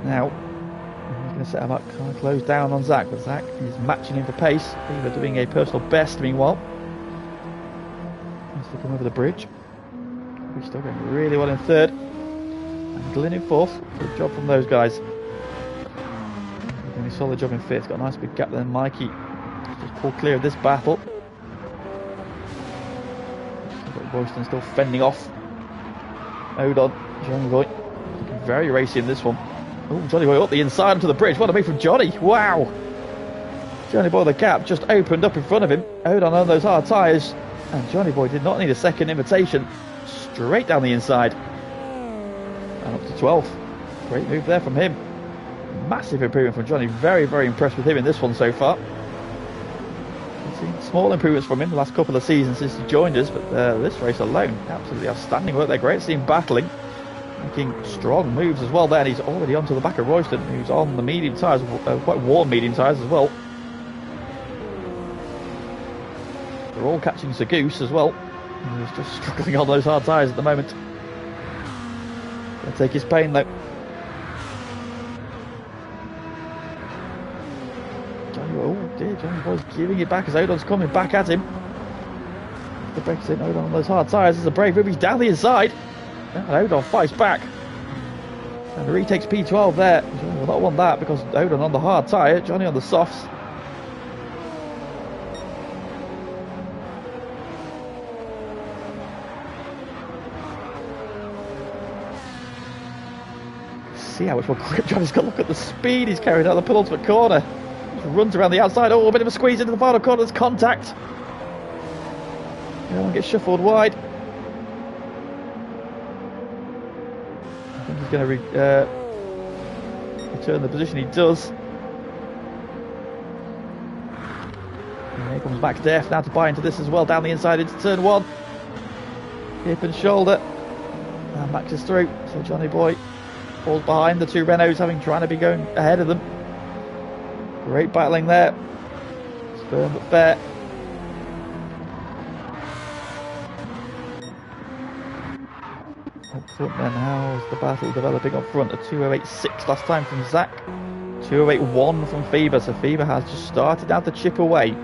Now, he's going to set him up, kind of close down on Zach, but Zach is matching him for pace. Fever doing a personal best meanwhile. He's to come over the bridge. We're still going really well in third. And Glyn in fourth. Good job from those guys. Doing a solid job in fifth. Got a nice big gap there. Mikey just pulled clear of this battle. Royston still fending off. Hold on, Johnny Boy. Looking very racy in this one. Oh, Johnny Boy up the inside onto the bridge. What a move from Johnny. Wow. Johnny Boy, the gap just opened up in front of him. Hold on those hard tyres. And Johnny Boy did not need a second invitation. Straight down the inside. And up to 12th. Great move there from him. Massive improvement from Johnny. Very, very impressed with him in this one so far. We've seen small improvements from him the last couple of seasons since he joined us, but this race alone, absolutely outstanding work there. Great to see him battling, making strong moves as well there, and he's already onto the back of Royston, who's on the medium tyres, quite warm medium tyres as well. They're all catching Sir Goose as well. He's just struggling on those hard tyres at the moment. Gonna take his pain though. Johnny Boy's giving it back as Odon's coming back at him. The brakes in, Odon on those hard tyres. There's a brave move, he's down the inside. And Odon fights back. And retakes P12 there. Johnny will not want that because Odon on the hard tyre, Johnny on the softs. See how much more grip Johnny's got. Look at the speed he's carrying out the penultimate corner. Runs around the outside. Oh, a bit of a squeeze into the final corner. There's contact. The other one gets shuffled wide. I think he's going to return the position. He does. And here comes Max Def now to buy into this as well. Down the inside into turn 1. Hip and shoulder. And Max is through. So Johnny Boy falls behind the two Renaults, trying to be going ahead of them. Great battling there. Firm but fair. Up front then, how's the battle developing up front? A 2:08.6 last time from Zach. 2:08.1 from Fever. So Fever has just started out to chip away.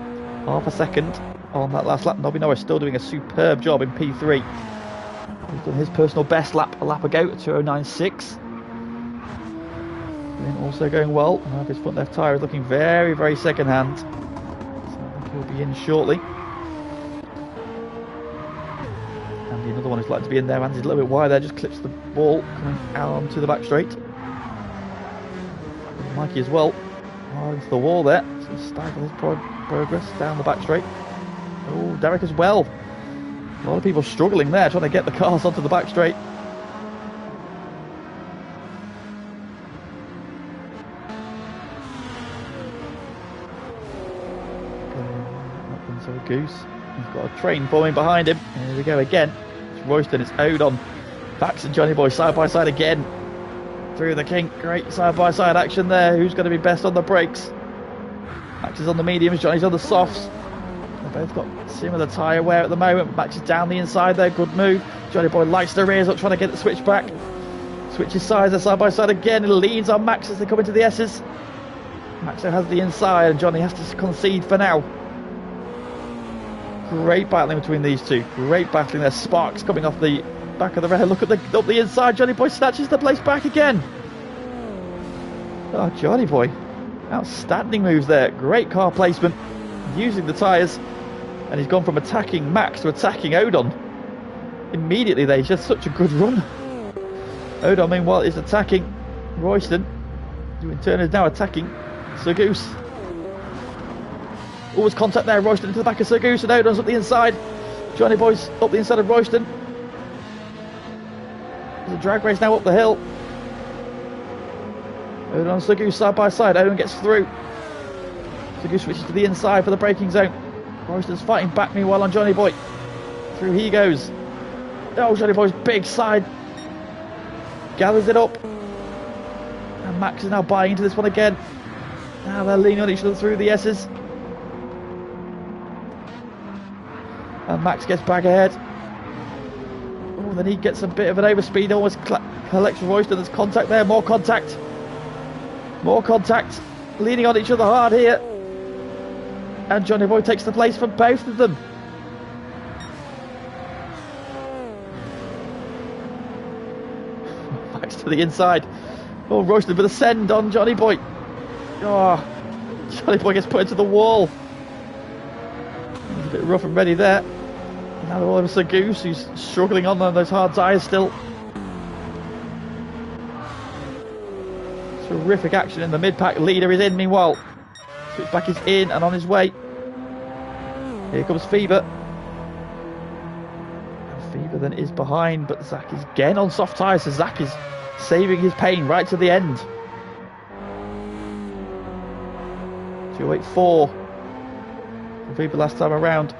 Half a second on that last lap. Nobby Norris still doing a superb job in P3. He's done his personal best lap a lap ago at 2:09.6. Also going well. Now his front left tyre is looking very, very second hand. So I think he'll be in shortly. And another one who's likely to be in there, and he's a little bit wide there, just clips the ball coming out onto the back straight. And Mikey as well. Into the wall there. So stifle his progress down the back straight. Oh, Derek as well. A lot of people struggling there, trying to get the cars onto the back straight. So Goose, he's got a train forming behind him. Here we go again. It's Royston, it's Odon. Max and Johnny Boy side by side again. Through the kink, great side by side action there. Who's going to be best on the brakes? Max is on the mediums, Johnny's on the softs. They've both got similar tyre wear at the moment. Max is down the inside there, good move. Johnny Boy lights the rears up, trying to get the switch back. Switches sides, they're side by side again. It leans on Max as they come into the S's. Max now has the inside and Johnny has to concede for now. Great battling between these two. Great battling there. Sparks coming off the back of the red. Look at up the inside. Johnny Boy snatches the place back again. Oh, Johnny Boy. Outstanding moves there. Great car placement. Using the tyres. And he's gone from attacking Max to attacking Odon. Immediately there. He's just such a good run. Odon, meanwhile, is attacking Royston. Who in turn is now attacking Sir Goose. Always contact there, Royston into the back of Sir Goose, and Odon's up the inside. Johnny Boy's up the inside of Royston. There's a drag race now up the hill. Odon and Sir Goose side by side. Odon gets through. Sir Goose switches to the inside for the braking zone. Royston's fighting back meanwhile on Johnny Boy. Through he goes. Oh, Johnny Boy's big side. Gathers it up. And Max is now buying into this one again. Now they're leaning on each other through the S's. And Max gets back ahead. Oh, then he gets a bit of an overspeed, almost collects Royston. There's contact there, more contact. More contact. Leaning on each other hard here. And Johnny Boy takes the place from both of them. Max to the inside. Oh, Royston with a send on Johnny Boy. Oh, Johnny Boy gets put into the wall. A bit rough and ready there. Now all of Sir Goose, who's struggling on those hard tyres still. Terrific action in the mid-pack. Leader is in, meanwhile. Switchback is in and on his way. Here comes Fever. And Fever then is behind, but Zach is again on soft tyres, so Zach is saving his pain right to the end. 2:08.4 for Fever last time around.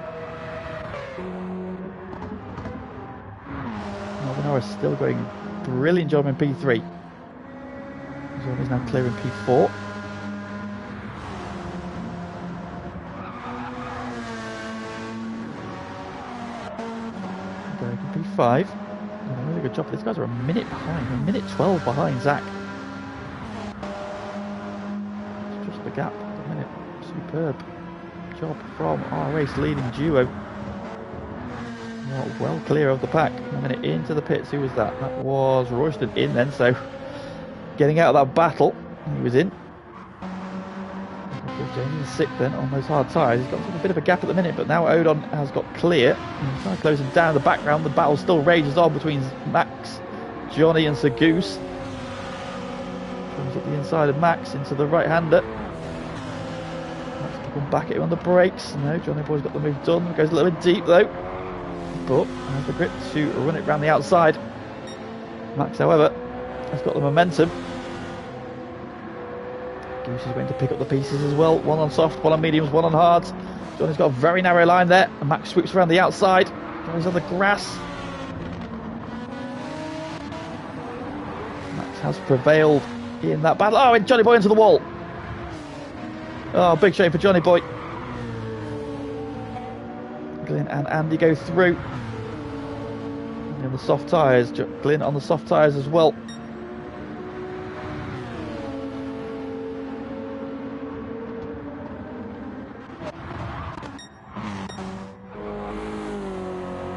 Northern Norris still going brilliant job in P3. He's now clear in P4. Going to P5. Doing a really good job. These guys are a minute behind, a minute 12 behind Zach. It's just the gap at the minute. Superb job from our race leading duo. Well clear of the pack. A minute into the pits. Who was that? That was Royston in then, so getting out of that battle. He was in. James is sick then on those hard tyres. He's got a bit of a gap at the minute, but now Odon has got clear. He's trying to close him down in the background. The battle still rages on between Max, Johnny and Sir Goose. Comes up the inside of Max into the right-hander. Max can come back at him on the brakes. No, Johnny Boy's got the move done. Goes a little bit deep though. But has the grip to run it round the outside. Max, however, has got the momentum. Goose is going to pick up the pieces as well. One on soft, one on mediums, one on hards. Johnny's got a very narrow line there. And Max swoops around the outside. Johnny's on the grass. Max has prevailed in that battle. Oh, and Johnny Boy into the wall. Oh, big shame for Johnny Boy. Glyn and Andy go through. And the soft tyres. Glyn on the soft tyres as well.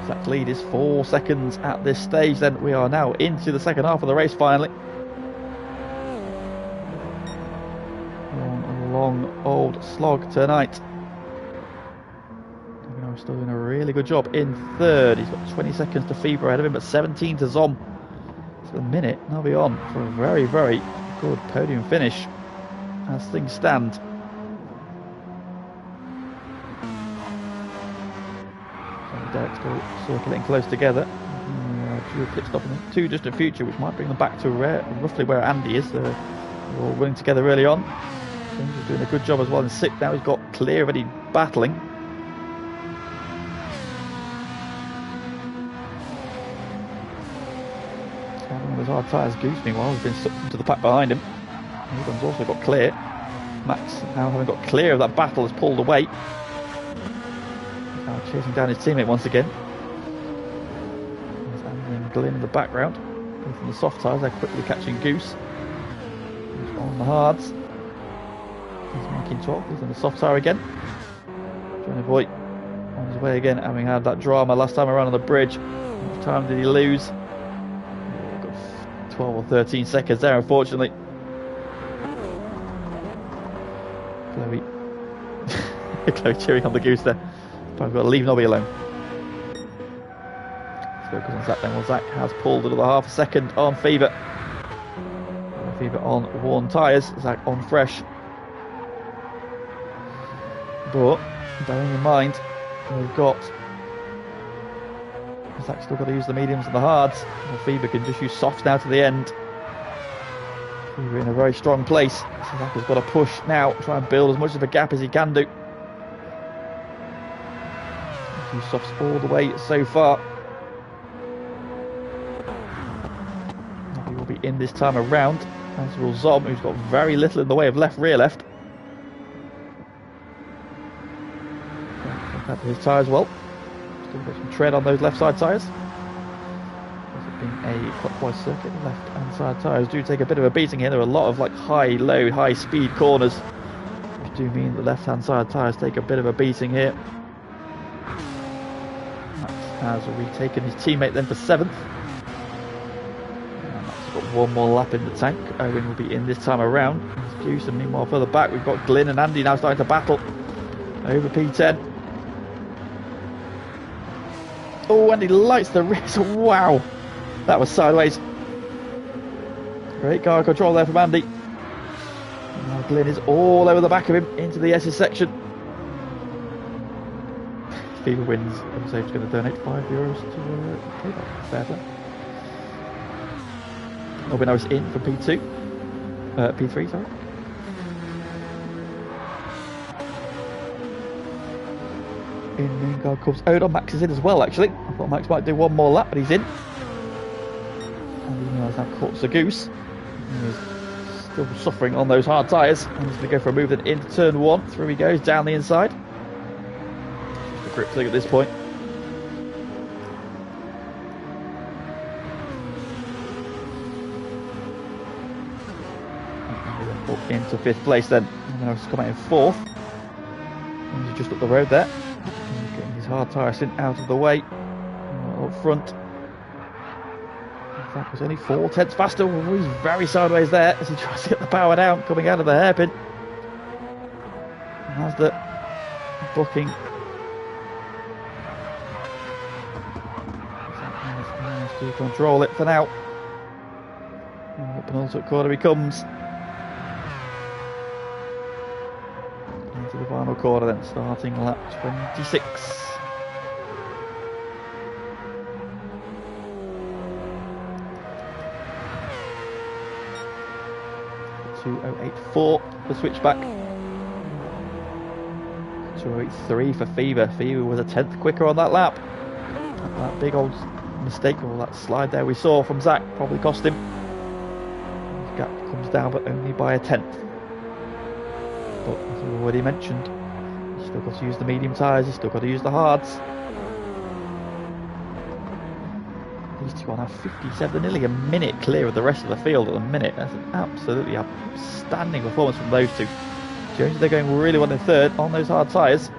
Zach's lead is 4 seconds at this stage. Then we are now into the second half of the race finally. One long old slog tonight. We're still doing a really good job in third. He's got 20 seconds to Fever ahead of him, but 17 to Zom. So the minute now be on for a very, very good podium finish as things stand. Derek's still circling close together. Due a pit stop in the too distant future, which might bring them back to roughly where Andy is. They're all running together early on. James is doing a good job as well in sixth. Now he's got clear, already battling. Having those hard tyres. Goose, meanwhile, has been sucked into the pack behind him. Egon's also got clear. Max, now having got clear of that battle, has pulled away. Now chasing down his teammate once again. There's Andy and Glyn in the background. Both on the soft tyres, they're quickly catching Goose. He's on the hards. He's making 12. He's on the soft tyre again. Johnny Boy on his way again, having had that drama last time around on the bridge. How much time did he lose? 12 or 13 seconds there, unfortunately. Chloe cheering on the Goose there. But I've got to leave Nobby alone. Let's focus on Zach then. Well, Zach has pulled another half a second on Fever. Fever on worn tyres, Zach on fresh. But bearing in mind, we've got Zach's still got to use the mediums and the hards. Well, Fever can just use softs now to the end. Fever in a very strong place. So Zach has got to push now, try and build as much of a gap as he can do. Use softs all the way so far. He will be in this time around, as will Zom, who's got very little in the way of rear left. His tyres well. Still got some tread on those left side tyres. It's been a clockwise circuit. Left hand side tyres do take a bit of a beating here. There are a lot of like high, low, high speed corners, which do mean the left hand side tyres take a bit of a beating here. Max has retaken his teammate then for 7th. Max has got one more lap in the tank. Owen will be in this time around. Goose, and meanwhile further back we've got Glyn and Andy now starting to battle over P10. Oh, and he lights the wrist. Wow. That was sideways. Great car control there from Andy. Now Glyn is all over the back of him into the S's section. Fever wins. I'm going to donate €5 to K-Dog. Fair play. Robin Norris in from P2. P3, sorry. In main guard comes Odon. Max is in as well, actually. I thought Max might do one more lap, but he's in. And he has now caught the goose. He's still suffering on those hard tyres. And he's going to go for a move then into turn 1. Through he goes, down the inside. Just a grip thing at this point. Into 5th place then. And then I was coming in 4th. And he's just up the road there. And he's getting his hard tyre stint out of the way. Up front. That was only 4 tenths faster. Oh, he's very sideways there as he tries to get the power down coming out of the hairpin. And has the booking. Managed to control it for now. And the penultimate corner he comes. Into the final corner then, starting lap 26. 2:08.4 for switchback. 2:08.3 for Fever. Fever was a 10th quicker on that lap. That big old mistake, or that slide there we saw from Zach, probably cost him. His gap comes down, but only by a 10th. But as we already mentioned, you've still got to use the medium tyres, you've still got to use the hards. These two are now 57, nearly a minute clear of the rest of the field at the minute. That's an absolutely outstanding performance from those two. Jones, they're going really well in 3rd on those hard tyres.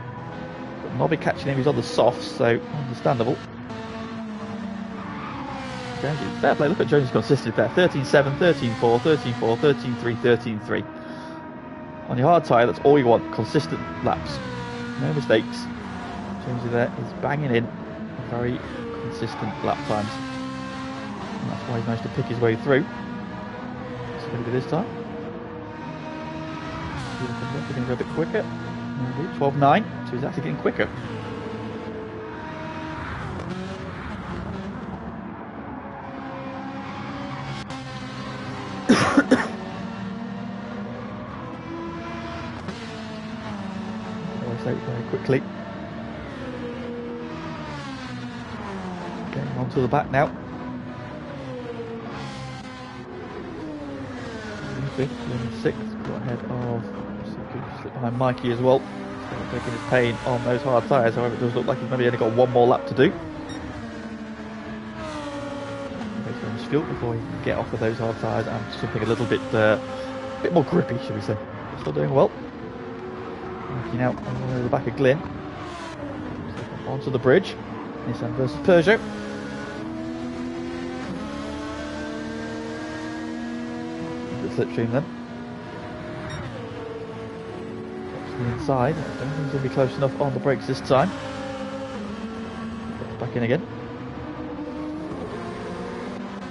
But Nobby catching him, he's on the softs, so understandable. Jones, fair play, look at Jones' consistent there. 13.7, 13.4, 13.4, 13.3, 13.3. On your hard tyre, that's all you want. Consistent laps. No mistakes. Jonesy there is banging in very consistent lap times. And that's why he's managed to pick his way through. What's it going to be this time? He's going to go a bit quicker. 12.9, so he's actually getting quicker. Very quickly. Getting onto the back now. 5th, 6th, got ahead of slip behind Mikey as well. Still taking his pain on those hard tyres, however it does look like he's maybe only got one more lap to do. Makes him fuel before he can get off of those hard tyres and something a little bit more grippy, should we say. Still doing well. Looking out on the back of Glyn. Onto the bridge. Nissan versus Peugeot. The slipstream then. To the inside. I don't think he's going to be close enough on the brakes this time. Back in again.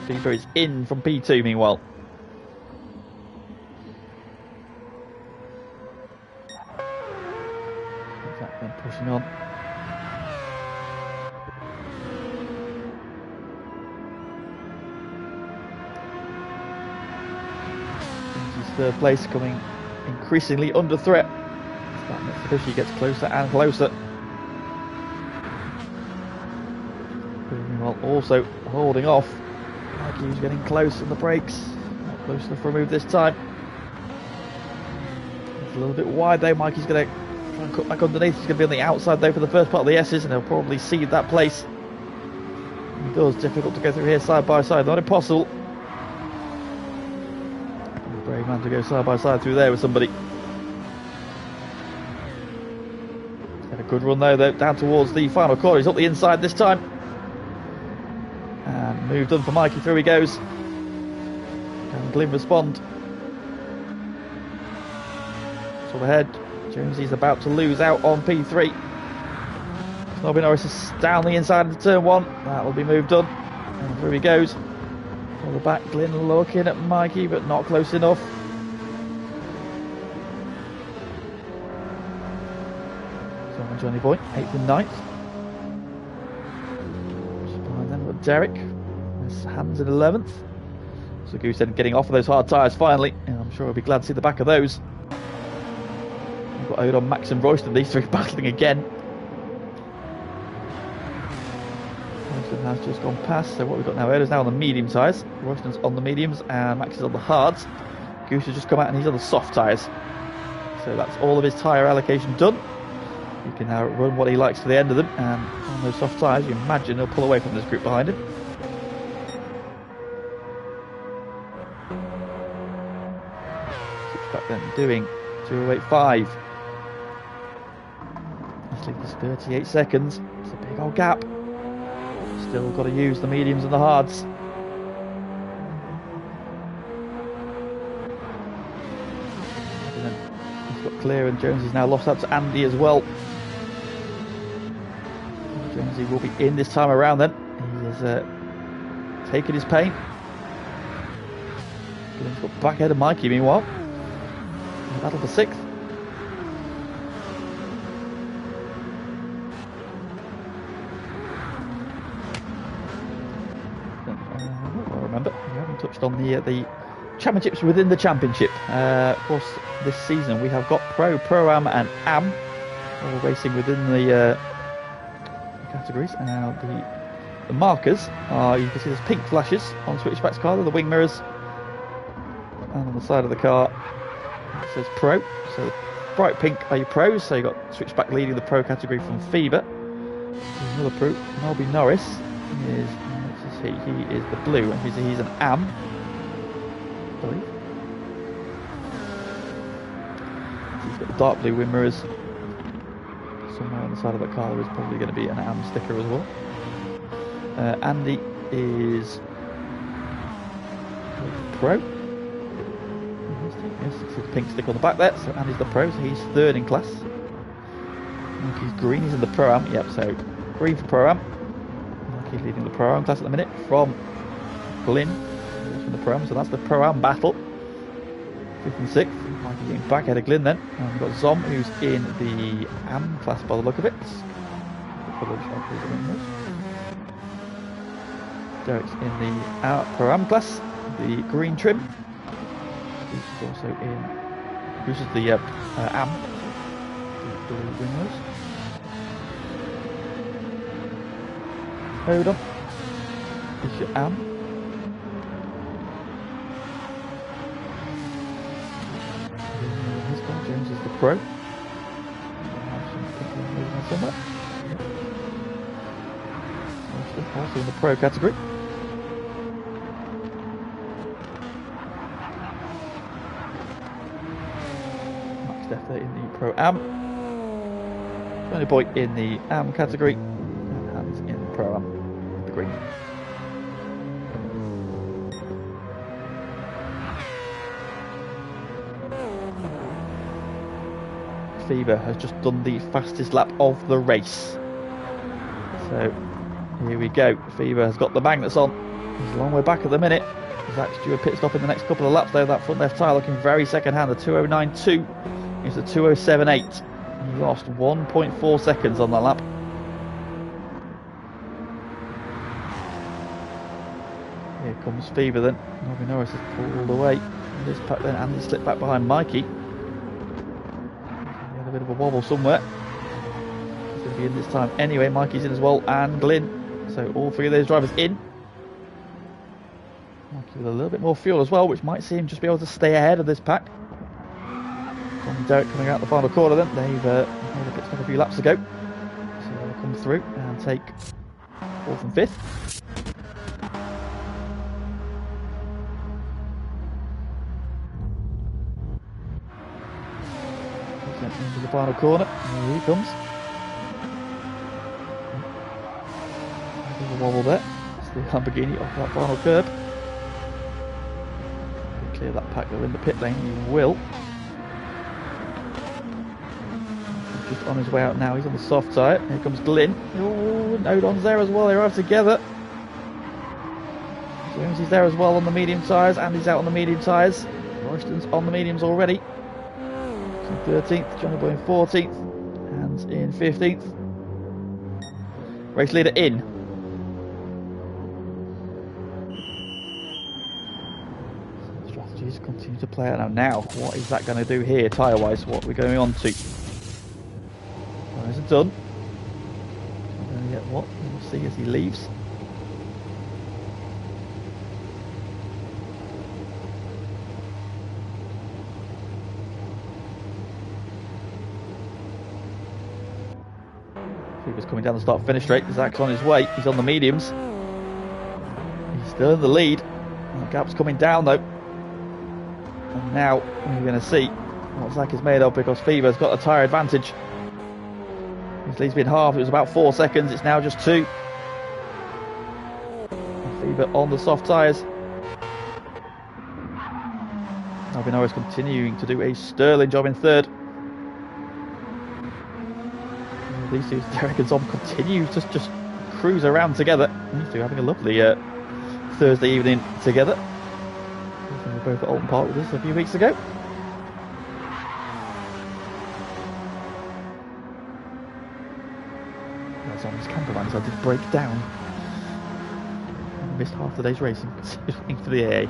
Fever is in from P2 meanwhile. Pushing on. His 3rd place coming increasingly under threat. That Mitsubishi gets closer and closer. While also holding off. Mikey's getting close on the brakes. Not close enough for a move this time. It's a little bit wide though. Mikey's going to try and cut back underneath. He's going to be on the outside though for the first part of the S's, and he'll probably cede that place. It does. Difficult to go through here side by side, not impossible. A brave man to go side by side through there with somebody. He's had a good run though, down towards the final corner. He's up the inside this time. And moved on for Mikey, through he goes. Can Glyn respond? So ahead. Jonesy's about to lose out on P3. It's Robin Norris is down the inside of turn 1. That will be moved on. And through he goes. On the back, Glyn looking at Mikey, but not close enough. So on Johnny Boy, 8th and 9th. Just behind them got Derek. His hands in 11th. So Goosehead getting off of those hard tyres finally, and I'm sure he'll be glad to see the back of those. We've got Odon, Max and Royston, these three battling again. Royston has just gone past, so what we've got now, Odon's now on the medium tyres, Royston's on the mediums, and Max is on the hards. Goose has just come out and he's on the soft tyres. So that's all of his tyre allocation done. He can now run what he likes to the end of them, and on those soft tyres, you imagine he'll pull away from this group behind him. Back then doing 2:08.5. This leaves us 38 seconds. It's a big old gap. Still got to use the mediums and the hards. He's got clear, and Jonesy is now lost out to Andy as well. Jonesy will be in this time around then. He has taken his pain. He's got back ahead of Mikey meanwhile. Battle for 6th. I remember we haven't touched on the championships within the championship. Of course, this season we have got Pro, Pro-Am and Am all racing within the categories. Now the markers are, you can see there's pink flashes on Switchback's car, they're the wing mirrors, and on the side of the car it says Pro, so bright pink are your pros, so you've got Switchback leading the Pro category from FIBA. Another Pro, Melby Norris, is he is the blue, and he's an Am, I believe. He's got the dark blue wing mirrors. Somewhere on the side of the car there is probably going to be an Am sticker as well. Andy is Pro. Yes, it's a pink stick on the back there, so Andy's the Pro, so he's 3rd in class. Mikey's green, he's in the Pro-Am, yep, so green for Pro-Am. Mikey's leading the Pro-Am class at the minute from Glyn, from the Pro-Am, so that's the Pro-Am battle. 5th and 6th, Mikey getting back ahead of Glyn then. And we've got Zom, who's in the Am class by the look of it. Derek's in the Pro-Am class, the green trim. Goose is also in. Goose is the Am. The blue wingers. Hold on. This is your Am. His car, James is the Pro. Somewhere. Also in the Pro category. Definitely in the Pro-Am. Johnny Boy in the Am category, and Hans in the Pro-Am with the green. FIBA has just done the fastest lap of the race. So here we go. FIBA has got the magnets on. He's a long way back at the minute. Zach's due a pit stop in the next couple of laps though. That front left tyre looking very second hand. The 2:09.2 is the 2:07.8. He lost 1.4 seconds on that lap. Here comes FIBA then. Melby Norris has pulled away in this pack then, and he slipped back behind Mikey. He had a bit of a wobble somewhere. He's going to be in this time anyway. Mikey's in as well, and Glyn. So all three of those drivers in. Mikey with a little bit more fuel as well, which might see him just be able to stay ahead of this pack. Tom and Derek coming out the final corner then. They've made a pit stop a few laps ago. So they'll come through and take 4th and 5th. Into the final corner. Here he comes. There's a wobble there. It's the Lamborghini off that final curb. Clear that pack, though, in the pit lane. You will. just on his way out now. He's on the soft tyre. Here comes Glyn. Oh, and Odon's there as well. They arrive together. He's there as well on the medium tyres. Andy's out on the medium tyres. Royston's on the mediums already. He's in 13th. Johnny Boy in 14th. And in 15th. Race leader in. Strategies continue to play out now. What is that going to do here, tyre-wise? What are we going on to? Tyres are done. Not going to get what? We'll see as he leaves. Fever's coming down the start-finish straight. Zach's on his way. He's on the mediums. He's still in the lead. The gap's coming down though. And now we're going to see what Zach is made of, because Fever's got a tyre advantage. His lead's been half. It was about 4 seconds. It's now just 2. And Fever on the soft tyres. Alvin Norris continuing to do a sterling job in 3rd. These two, Derek and Zom, continue to just cruise around together. These two having a lovely Thursday evening together. They were both at Alton Park with us a few weeks ago. Zom's cameraman decided to break down. Missed half the day's racing because he was waiting for the AA.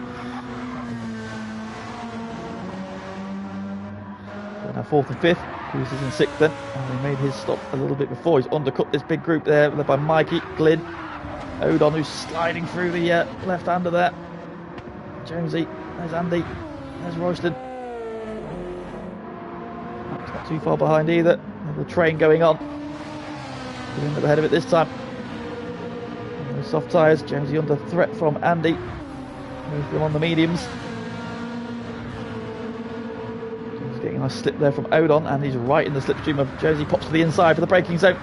So now 4th and 5th. Cruz is in 6th then, and he made his stop a little bit before. He's undercut this big group there, led by Mikey, Glyn, Odon, who's sliding through the left-hander there. Jonesy, there's Andy, there's Royston. That's not too far behind either. There's the train going on. Glyn at the head of it this time. And the soft tyres, Jonesy under threat from Andy. Moves them on the mediums. Getting a nice slip there from Odon, and he's right in the slipstream of Jonesy. Pops to the inside for the braking zone.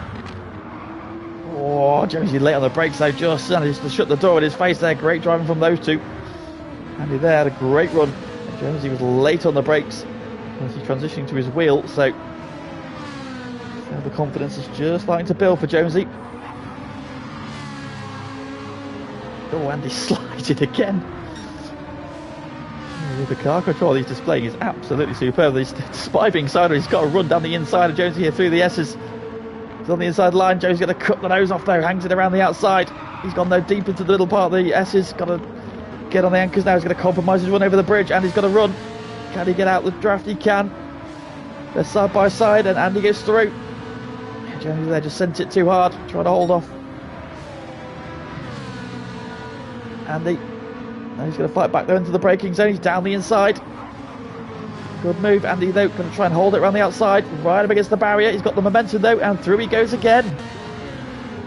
Oh, Jonesy late on the brakes though, just managed to shut the door in his face there. Great driving from those two. Andy there had a great run. Jonesy was late on the brakes as he's transitioning to his wheel, so the confidence is just starting to build for Jonesy. Oh, Andy slided again. The car control he's displaying is absolutely superb. Despite being sideways, he's got to run down the inside of Jonesy here through the S's. He's on the inside line. Jonesy's going to cut the nose off though, hangs it around the outside. He's gone though deep into the middle part of the S's. Got to get on the anchors now. He's going to compromise his run over the bridge, and he's got to run. Can he get out the draft? He can. They're side by side, and Andy goes through. Jonesy there just sent it too hard, trying to hold off Andy. Now he's going to fight back there into the braking zone. He's down the inside. Good move. Andy though going to try and hold it around the outside, right up against the barrier. He's got the momentum though, and through he goes again.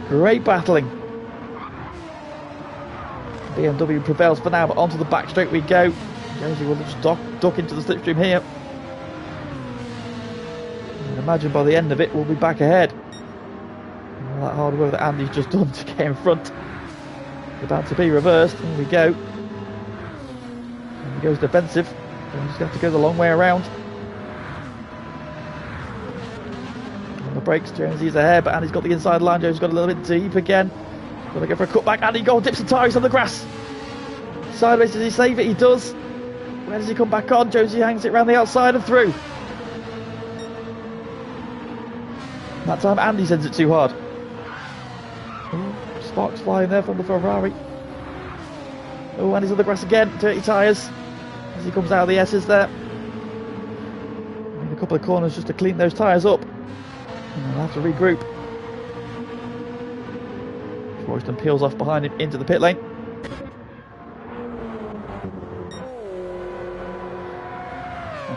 Great battling. BMW prevails for now, but onto the back straight we go. Jonesy will just duck into the slipstream here. And imagine by the end of it we'll be back ahead. All that hard work that Andy's just done to get in front. It's about to be reversed. Here we go. He goes defensive. He's going to have to go the long way around. On the brakes, Jonesy's ahead, but Andy's got the inside line. Jonesy's got a little bit deep again. Got to go for a cutback. Andy dips the tyres on the grass. Sideways, does he save it? He does. Where does he come back on? Jonesy hangs it around the outside and through. That time Andy sends it too hard. Ooh, sparks flying there from the Ferrari. Oh, Andy's on the grass again. Dirty tyres as he comes out of the S's there. Need a couple of corners just to clean those tyres up, and they'll have to regroup. Royston peels off behind him into the pit lane.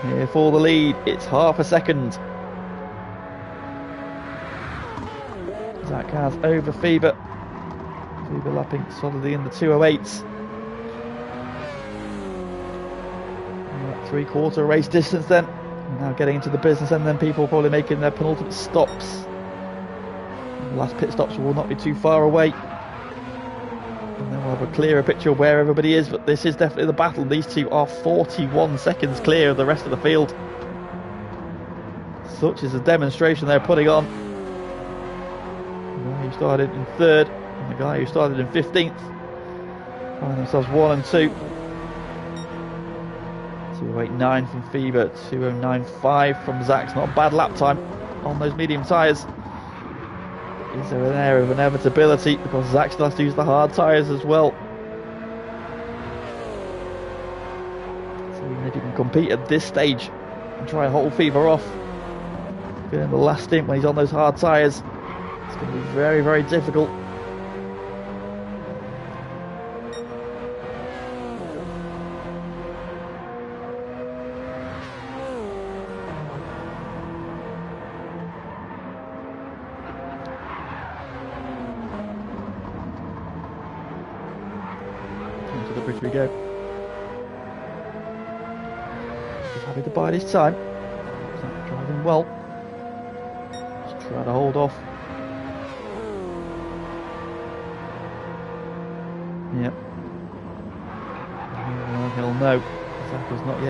And here for the lead, it's half a second. Zach has over Fever. Fever lapping solidly in the 208s. 3/4 race distance then. Now getting into the business end, then people probably making their penultimate stops. The last pit stops will not be too far away. And then we'll have a clearer picture of where everybody is, but this is definitely the battle. These two are 41 seconds clear of the rest of the field. such is a demonstration they're putting on. The guy who started in 3rd and the guy who started in 15th find themselves 1 and 2. 2:08.9 from Fever, 2:09.5 from Zach's. Not a bad lap time on those medium tyres. Is there an air of inevitability because Zach still has to use the hard tyres as well? So even if you can compete at this stage and try and hold Fever off in the last stint when he's on those hard tyres, it's going to be very, very difficult. Into the bridge we go. He's happy to bide his time. He's not driving well. Just try to hold off. Yep. He'll know. Zach has not yet.